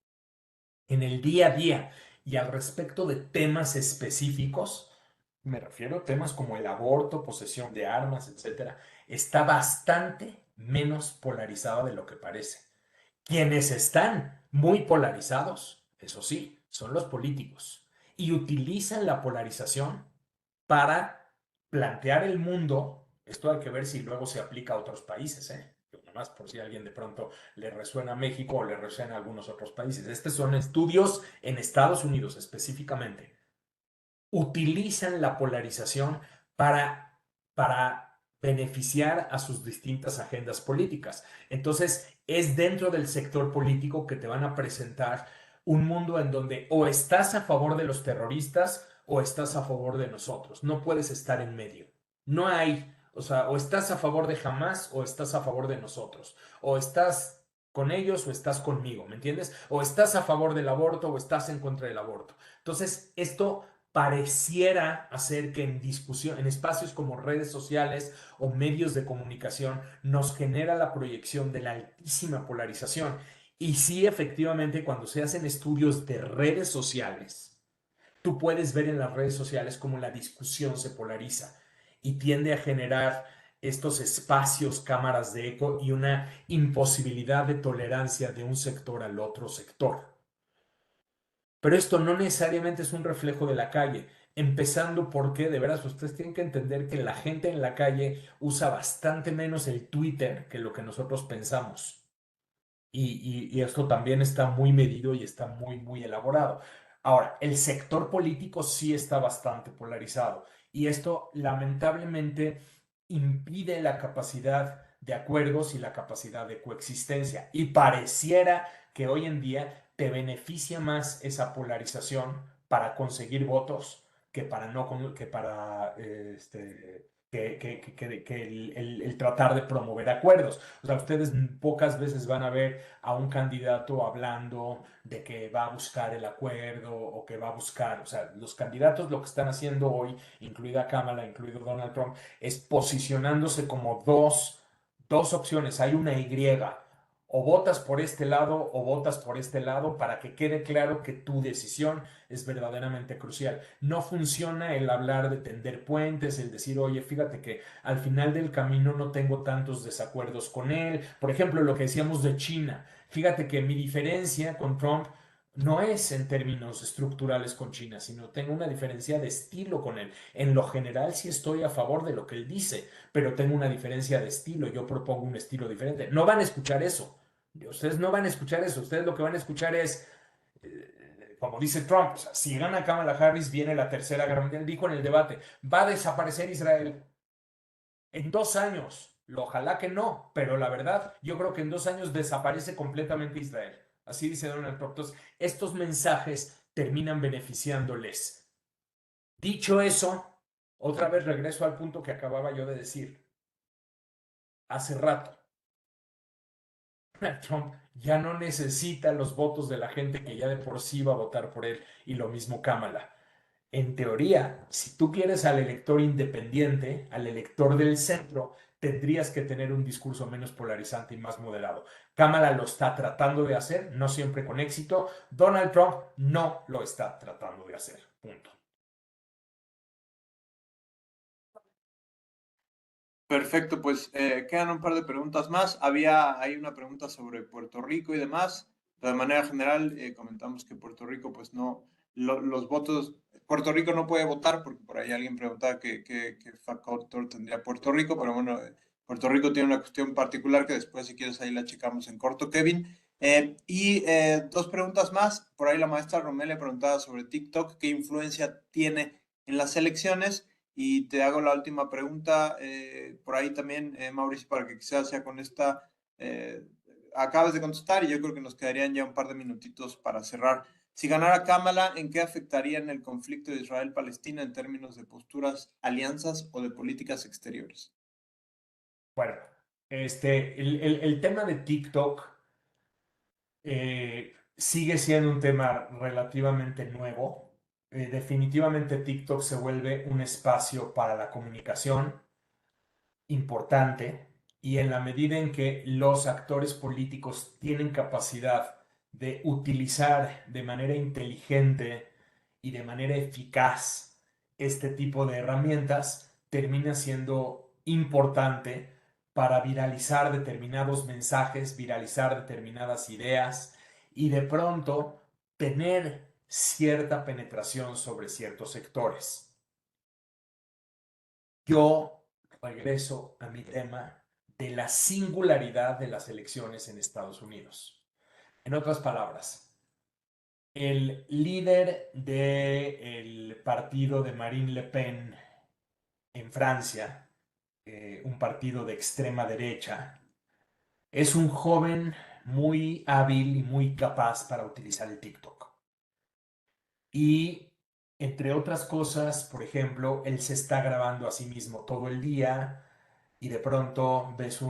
en el día a día y al respecto de temas específicos, me refiero a temas como el aborto, posesión de armas, etcétera, está bastante menos polarizada de lo que parece. Quienes están muy polarizados, eso sí, son los políticos y utilizan la polarización para plantear el mundo. Esto hay que ver si luego se aplica a otros países, ¿eh? Nomás por si a alguien de pronto le resuena a México o le resuena a algunos otros países. Estos son estudios en Estados Unidos específicamente. Utilizan la polarización para beneficiar a sus distintas agendas políticas. Entonces, es dentro del sector político que te van a presentar un mundo en donde o estás a favor de los terroristas o estás a favor de nosotros. No puedes estar en medio. No hay, o sea, o estás a favor de Hamas o estás a favor de nosotros. O estás con ellos o estás conmigo, ¿me entiendes? O estás a favor del aborto o estás en contra del aborto. Entonces, esto pareciera hacer que en discusión, en espacios como redes sociales o medios de comunicación, nos genera la proyección de la altísima polarización. Y sí, efectivamente, cuando se hacen estudios de redes sociales, tú puedes ver en las redes sociales cómo la discusión se polariza y tiende a generar estos espacios, cámaras de eco y una imposibilidad de tolerancia de un sector al otro sector. Pero esto no necesariamente es un reflejo de la calle, empezando porque de veras ustedes tienen que entender que la gente en la calle usa bastante menos el Twitter que lo que nosotros pensamos. Y esto también está muy medido y está muy elaborado. Ahora, el sector político sí está bastante polarizado y esto lamentablemente impide la capacidad de acuerdos y la capacidad de coexistencia. Y pareciera que hoy en día te beneficia más esa polarización para conseguir votos que para no que para que el tratar de promover acuerdos. O sea, ustedes pocas veces van a ver a un candidato hablando de que va a buscar el acuerdo o que va a buscar, o sea, los candidatos lo que están haciendo hoy, incluida Kamala, incluido Donald Trump, es posicionándose como dos opciones. Hay una Y, o votas por este lado o votas por este lado para que quede claro que tu decisión es verdaderamente crucial. No funciona el hablar de tender puentes, el decir, oye, fíjate que al final del camino no tengo tantos desacuerdos con él. Por ejemplo, lo que decíamos de China. Fíjate que mi diferencia con Trump no es en términos estructurales con China, sino tengo una diferencia de estilo con él. En lo general sí estoy a favor de lo que él dice, pero tengo una diferencia de estilo. Yo propongo un estilo diferente. No van a escuchar eso. Ustedes no van a escuchar eso. Ustedes lo que van a escuchar es como dice Trump, o sea, si gana Kamala Harris, viene la tercera guerra mundial. Dijo en el debate, va a desaparecer Israel en 2 años. Ojalá que no, pero la verdad, yo creo que en 2 años desaparece completamente Israel. Así dice Donald Trump. Entonces, estos mensajes terminan beneficiándoles. Dicho eso, otra vez regreso al punto que acababa yo de decir hace rato. Trump ya no necesita los votos de la gente que ya de por sí va a votar por él, y lo mismo Kamala. En teoría, si tú quieres al elector independiente, al elector del centro, tendrías que tener un discurso menos polarizante y más moderado. Kamala lo está tratando de hacer, no siempre con éxito. Donald Trump no lo está tratando de hacer. Punto. Perfecto, pues quedan un par de preguntas más. Hay una pregunta sobre Puerto Rico y demás. Pero de manera general, comentamos que Puerto Rico, pues no, los votos, Puerto Rico no puede votar, porque por ahí alguien preguntaba qué factor tendría Puerto Rico, pero bueno, Puerto Rico tiene una cuestión particular que después, si quieres, ahí la checamos en corto, Kevin. Dos preguntas más. Por ahí la maestra Romelia preguntaba sobre TikTok, qué influencia tiene en las elecciones. Y te hago la última pregunta, por ahí también, Mauricio, para que quizás sea con esta, acabas de contestar y yo creo que nos quedarían ya un par de minutitos para cerrar. Si ganara Kamala, ¿en qué afectaría en el conflicto de Israel-Palestina en términos de posturas, alianzas o de políticas exteriores? Bueno, el tema de TikTok sigue siendo un tema relativamente nuevo. Definitivamente TikTok se vuelve un espacio para la comunicación importante, y en la medida en que los actores políticos tienen capacidad de utilizar de manera inteligente y de manera eficaz este tipo de herramientas, termina siendo importante para viralizar determinados mensajes, viralizar determinadas ideas y de pronto tener cierta penetración sobre ciertos sectores. Yo regreso a mi tema de la singularidad de las elecciones en Estados Unidos. En otras palabras, el líder del partido de Marine Le Pen en Francia, un partido de extrema derecha, es un joven muy hábil y muy capaz para utilizar el TikTok. Y entre otras cosas, por ejemplo, él se está grabando a sí mismo todo el día y de pronto ves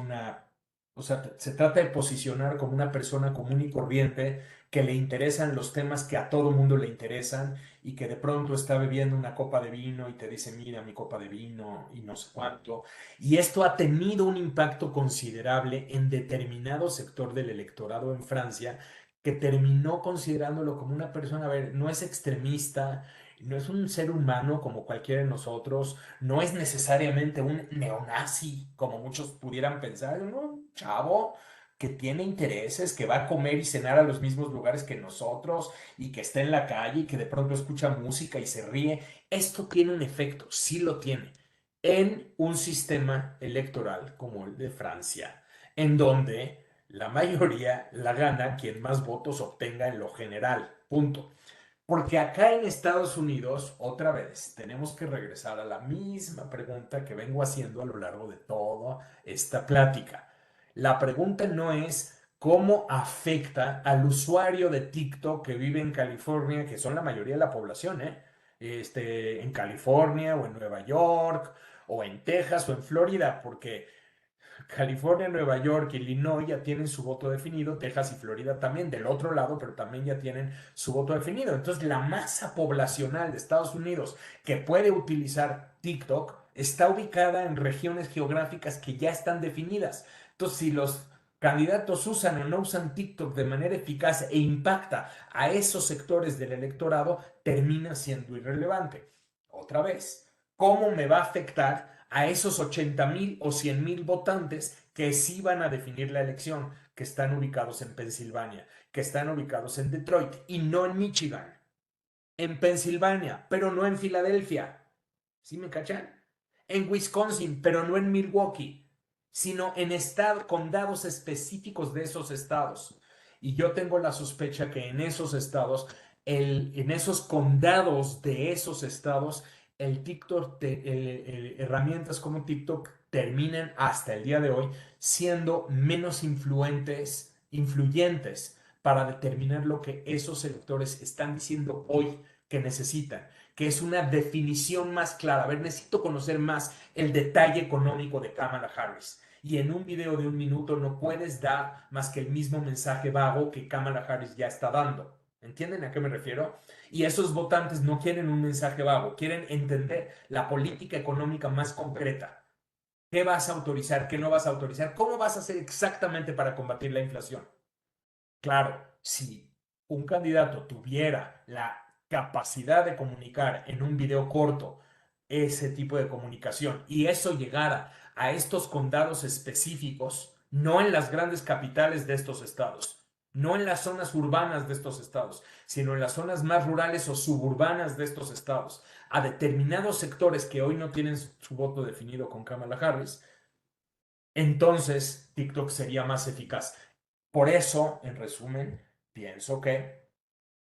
O sea, se trata de posicionar como una persona común y corriente que le interesan los temas que a todo mundo le interesan y que de pronto está bebiendo una copa de vino y te dice, mira mi copa de vino y no sé cuánto. Y esto ha tenido un impacto considerable en determinado sector del electorado en Francia que terminó considerándolo como una persona, a ver, no es extremista, no es un ser humano como cualquiera de nosotros, no es necesariamente un neonazi, como muchos pudieran pensar, ¿no? Un chavo que tiene intereses, que va a comer y cenar a los mismos lugares que nosotros y que está en la calle y que de pronto escucha música y se ríe. Esto tiene un efecto, sí lo tiene, en un sistema electoral como el de Francia, en donde la mayoría la gana quien más votos obtenga en lo general. Punto. Porque acá en Estados Unidos, otra vez, tenemos que regresar a la misma pregunta que vengo haciendo a lo largo de toda esta plática. La pregunta no es cómo afecta al usuario de TikTok que vive en California, que son la mayoría de la población, en California o en Nueva York o en Texas o en Florida, porque California, Nueva York, Illinois ya tienen su voto definido, Texas y Florida también, del otro lado, pero también ya tienen su voto definido. Entonces, la masa poblacional de Estados Unidos que puede utilizar TikTok está ubicada en regiones geográficas que ya están definidas. Entonces, si los candidatos usan o no usan TikTok de manera eficaz e impacta a esos sectores del electorado, termina siendo irrelevante. Otra vez, ¿cómo me va a afectar a esos 80,000 o 100,000 votantes que sí van a definir la elección, que están ubicados en Pensilvania, que están ubicados en Detroit y no en Michigan? En Pensilvania, pero no en Filadelfia? ¿Sí me cachan? En Wisconsin, pero no en Milwaukee, sino en condados específicos de esos estados. Y yo tengo la sospecha que en esos estados, en esos condados de esos estados, el TikTok, herramientas como TikTok terminan hasta el día de hoy siendo menos influyentes para determinar lo que esos electores están diciendo hoy que necesitan, que es una definición más clara. A ver, necesito conocer más el detalle económico de Kamala Harris. Y en un video de 1 minuto no puedes dar más que el mismo mensaje vago que Kamala Harris ya está dando. ¿Entienden a qué me refiero? Y esos votantes no quieren un mensaje vago, quieren entender la política económica más concreta. ¿Qué vas a autorizar? ¿Qué no vas a autorizar? ¿Cómo vas a hacer exactamente para combatir la inflación? Claro, si un candidato tuviera la capacidad de comunicar en un video corto ese tipo de comunicación y eso llegara a estos condados específicos, no en las grandes capitales de estos estados, no en las zonas urbanas de estos estados, sino en las zonas más rurales o suburbanas de estos estados, a determinados sectores que hoy no tienen su voto definido con Kamala Harris, entonces TikTok sería más eficaz. Por eso, en resumen, pienso que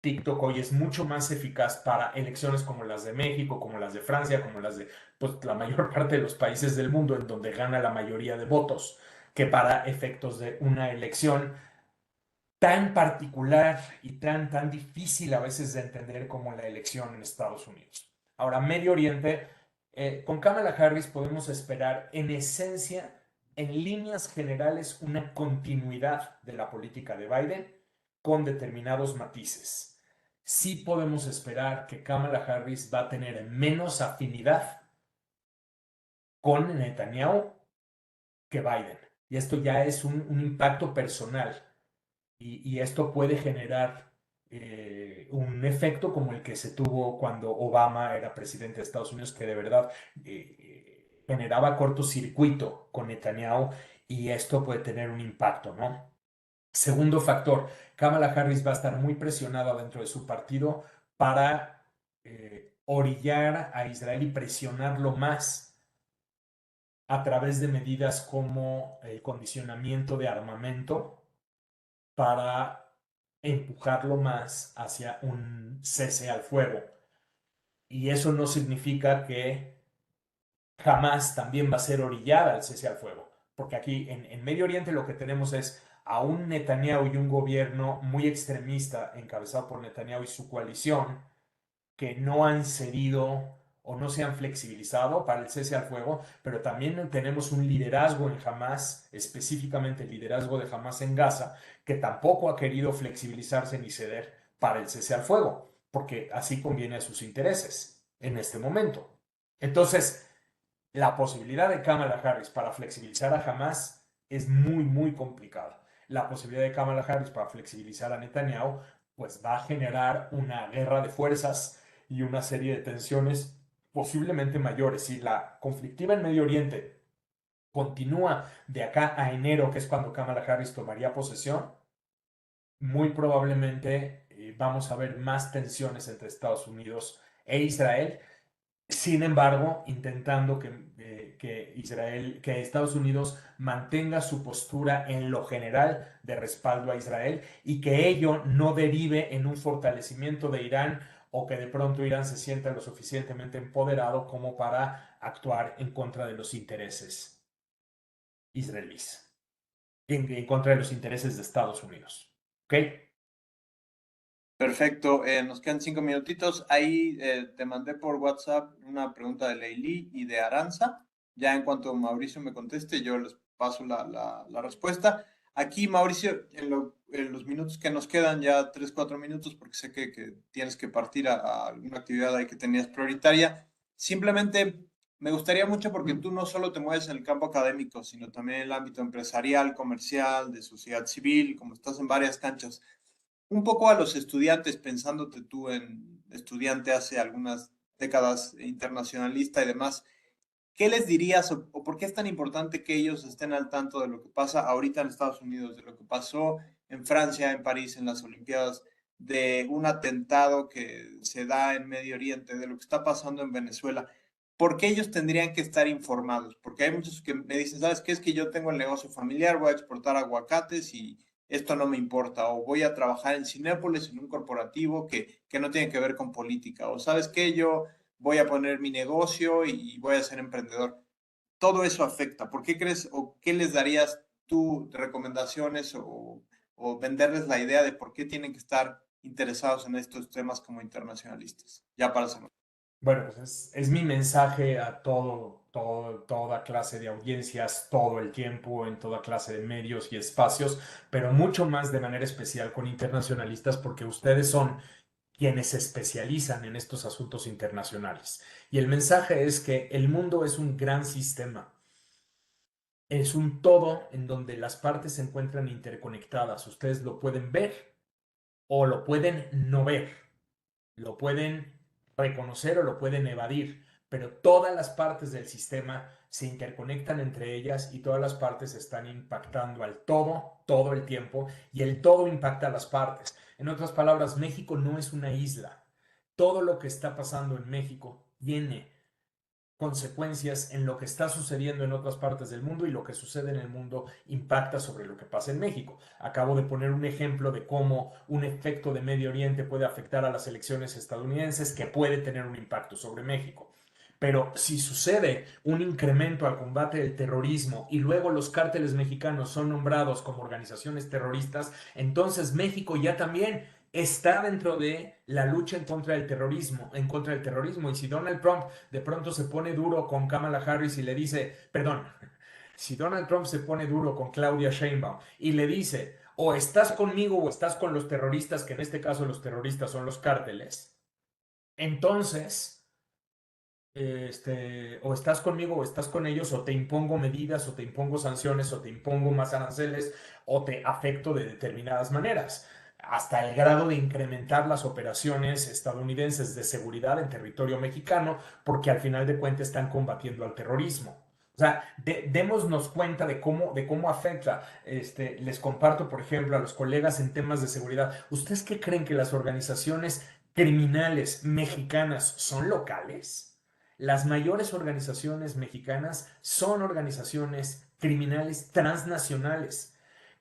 TikTok hoy es mucho más eficaz para elecciones como las de México, como las de Francia, como las de pues, la mayor parte de los países del mundo en donde gana la mayoría de votos, que para efectos de una elección tan particular y tan difícil a veces de entender como la elección en Estados Unidos. Ahora, Medio Oriente, con Kamala Harris podemos esperar en esencia, en líneas generales, una continuidad de la política de Biden con determinados matices. Sí podemos esperar que Kamala Harris va a tener menos afinidad con Netanyahu que Biden. Y esto ya es un impacto personal. Y esto puede generar un efecto como el que se tuvo cuando Obama era presidente de Estados Unidos, que de verdad generaba cortocircuito con Netanyahu y esto puede tener un impacto, ¿no? Segundo factor, Kamala Harris va a estar muy presionada dentro de su partido para orillar a Israel y presionarlo más a través de medidas como el condicionamiento de armamento para empujarlo más hacia un cese al fuego. Y eso no significa que jamás también va a ser orillada al cese al fuego, porque aquí en Medio Oriente lo que tenemos es a un Netanyahu y un gobierno muy extremista encabezado por Netanyahu y su coalición que no han cedido o no se han flexibilizado para el cese al fuego, pero también tenemos un liderazgo en Hamás, específicamente el liderazgo de Hamás en Gaza, que tampoco ha querido flexibilizarse ni ceder para el cese al fuego, porque así conviene a sus intereses en este momento. Entonces, la posibilidad de Kamala Harris para flexibilizar a Hamás es muy, muy complicada. La posibilidad de Kamala Harris para flexibilizar a Netanyahu, pues va a generar una guerra de fuerzas y una serie de tensiones posiblemente mayores. Si la conflictiva en Medio Oriente continúa de acá a enero, que es cuando Kamala Harris tomaría posesión, muy probablemente vamos a ver más tensiones entre Estados Unidos e Israel. Sin embargo, intentando que Estados Unidos mantenga su postura en lo general de respaldo a Israel y que ello no derive en un fortalecimiento de Irán o que de pronto Irán se sienta lo suficientemente empoderado como para actuar en contra de los intereses israelíes, en contra de los intereses de Estados Unidos. ¿Ok? Perfecto, nos quedan 5 minutitos. Ahí te mandé por WhatsApp una pregunta de Leili y de Aranza. Ya en cuanto Mauricio me conteste, yo les paso la respuesta. Aquí, Mauricio, en los minutos que nos quedan, ya 3, 4 minutos, porque sé que tienes que partir a alguna actividad ahí que tenías prioritaria. Simplemente me gustaría mucho porque tú no solo te mueves en el campo académico, sino también en el ámbito empresarial, comercial, de sociedad civil, como estás en varias canchas un poco a los estudiantes, pensándote tú en estudiante hace algunas décadas internacionalista y demás, ¿qué les dirías o por qué es tan importante que ellos estén al tanto de lo que pasa ahorita en Estados Unidos, de lo que pasó en Francia, en París, en las Olimpiadas, de un atentado que se da en Medio Oriente, de lo que está pasando en Venezuela? ¿Por qué ellos tendrían que estar informados? Porque hay muchos que me dicen, ¿sabes qué? Es que yo tengo el negocio familiar, voy a exportar aguacates y esto no me importa, o voy a trabajar en Cinépolis, en un corporativo que no tiene que ver con política, o ¿sabes qué? Yo voy a poner mi negocio y voy a ser emprendedor. Todo eso afecta. ¿Por qué crees o qué les darías tú de recomendaciones o venderles la idea de por qué tienen que estar interesados en estos temas como internacionalistas? Ya para cerrar. Bueno, pues es mi mensaje a toda clase de audiencias, todo el tiempo, en toda clase de medios y espacios, pero mucho más de manera especial con internacionalistas, porque ustedes son quienes se especializan en estos asuntos internacionales. Y el mensaje es que el mundo es un gran sistema, es un todo en donde las partes se encuentran interconectadas. Ustedes lo pueden ver o lo pueden no ver. Lo pueden reconocer o lo pueden evadir, pero todas las partes del sistema se interconectan entre ellas y todas las partes están impactando al todo el tiempo, y el todo impacta a las partes. En otras palabras, México no es una isla. Todo lo que está pasando en México tiene consecuencias en lo que está sucediendo en otras partes del mundo, y lo que sucede en el mundo impacta sobre lo que pasa en México. Acabo de poner un ejemplo de cómo un efecto de Medio Oriente puede afectar a las elecciones estadounidenses, que puede tener un impacto sobre México. Pero si sucede un incremento al combate del terrorismo y luego los cárteles mexicanos son nombrados como organizaciones terroristas, entonces México ya también está dentro de la lucha en contra del terrorismo, Y si Donald Trump de pronto se pone duro con Kamala Harris y le dice, perdón, si Donald Trump se pone duro con Claudia Sheinbaum y le dice, o estás conmigo o estás con los terroristas, que en este caso los terroristas son los cárteles, entonces o estás conmigo o estás con ellos, o te impongo medidas, o te impongo sanciones, o te impongo más aranceles, o te afecto de determinadas maneras, hasta el grado de incrementar las operaciones estadounidenses de seguridad en territorio mexicano, porque al final de cuentas están combatiendo al terrorismo. O sea, démonos cuenta de cómo afecta. Les comparto, por ejemplo, a los colegas en temas de seguridad. ¿Ustedes qué creen, que las organizaciones criminales mexicanas son locales? Las mayores organizaciones mexicanas son organizaciones criminales transnacionales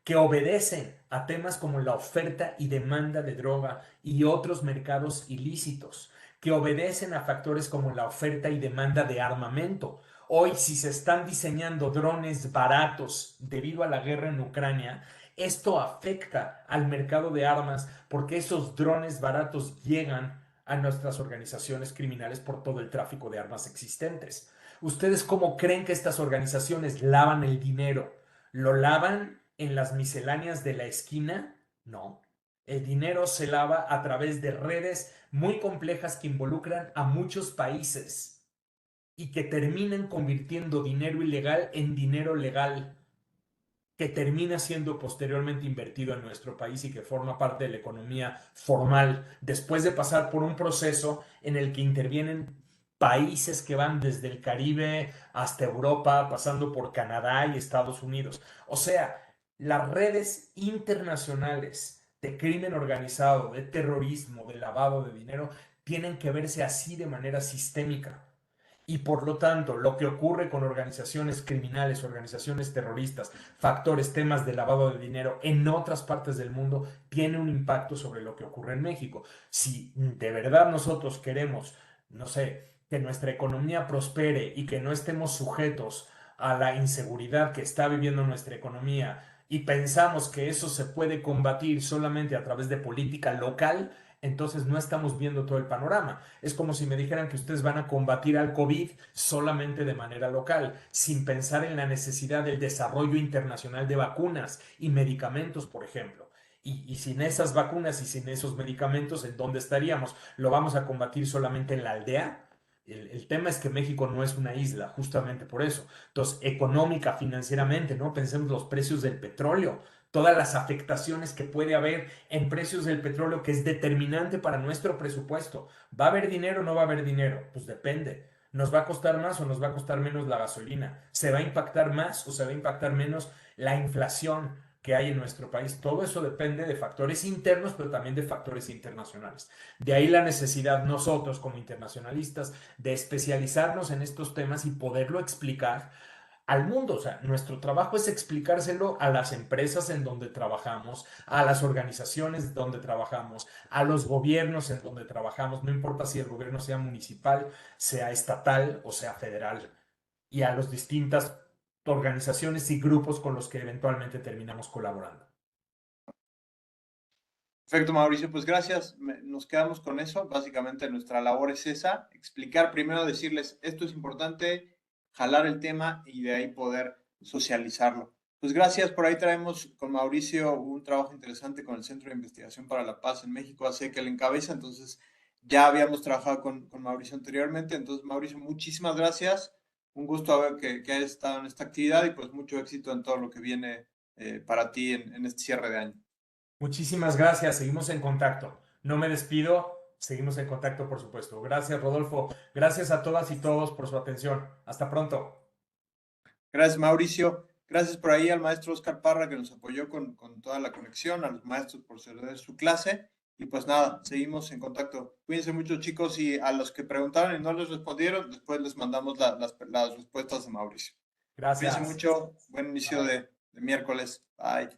que obedecen a temas como la oferta y demanda de droga y otros mercados ilícitos, que obedecen a factores como la oferta y demanda de armamento. Hoy, si se están diseñando drones baratos debido a la guerra en Ucrania, esto afecta al mercado de armas, porque esos drones baratos llegan a nuestras organizaciones criminales por todo el tráfico de armas existentes. ¿Ustedes cómo creen que estas organizaciones lavan el dinero? ¿Lo lavan en las misceláneas de la esquina? No. El dinero se lava a través de redes muy complejas que involucran a muchos países y que terminan convirtiendo dinero ilegal en dinero legal, que termina siendo posteriormente invertido en nuestro país y que forma parte de la economía formal, después de pasar por un proceso en el que intervienen países que van desde el Caribe hasta Europa, pasando por Canadá y Estados Unidos. O sea, las redes internacionales de crimen organizado, de terrorismo, de lavado de dinero, tienen que verse así de manera sistémica. Y por lo tanto, lo que ocurre con organizaciones criminales, organizaciones terroristas, factores, temas de lavado de dinero en otras partes del mundo, tiene un impacto sobre lo que ocurre en México. Si de verdad nosotros queremos, no sé, que nuestra economía prospere y que no estemos sujetos a la inseguridad que está viviendo nuestra economía y pensamos que eso se puede combatir solamente a través de política local, entonces no estamos viendo todo el panorama. Es como si me dijeran que ustedes van a combatir al COVID solamente de manera local, sin pensar en la necesidad del desarrollo internacional de vacunas y medicamentos, por ejemplo. Y sin esas vacunas y sin esos medicamentos, ¿en dónde estaríamos? ¿Lo vamos a combatir solamente en la aldea? El tema es que México no es una isla, justamente por eso. Entonces, económica, financieramente, ¿no? Pensemos los precios del petróleo, todas las afectaciones que puede haber en precios del petróleo, que es determinante para nuestro presupuesto. ¿Va a haber dinero o no va a haber dinero? Pues depende. ¿Nos va a costar más o nos va a costar menos la gasolina? ¿Se va a impactar más o se va a impactar menos la inflación que hay en nuestro país? Todo eso depende de factores internos, pero también de factores internacionales. De ahí la necesidad nosotros como internacionalistas de especializarnos en estos temas y poderlo explicar al mundo. O sea, nuestro trabajo es explicárselo a las empresas en donde trabajamos, a las organizaciones donde trabajamos, a los gobiernos en donde trabajamos, no importa si el gobierno sea municipal, sea estatal o sea federal, y a las distintas organizaciones y grupos con los que eventualmente terminamos colaborando. Perfecto, Mauricio, pues gracias. Nos quedamos con eso. Básicamente nuestra labor es esa, explicar primero, decirles esto es importante, jalar el tema y de ahí poder socializarlo. Pues gracias, por ahí traemos con Mauricio un trabajo interesante con el Centro de Investigación para la Paz en México, hace que él encabeza, entonces ya habíamos trabajado con Mauricio anteriormente, entonces Mauricio, muchísimas gracias, un gusto ver que hayas estado en esta actividad y pues mucho éxito en todo lo que viene para ti en este cierre de año. Muchísimas gracias, seguimos en contacto. No me despido, seguimos en contacto, por supuesto. Gracias, Rodolfo. Gracias a todas y todos por su atención. Hasta pronto. Gracias, Mauricio. Gracias por ahí al maestro Oscar Parra que nos apoyó con toda la conexión, a los maestros por ceder su clase. Y pues nada, seguimos en contacto. Cuídense mucho, chicos, y a los que preguntaron y no les respondieron, después les mandamos las respuestas de Mauricio. Gracias. Cuídense mucho. Buen inicio de miércoles. Bye.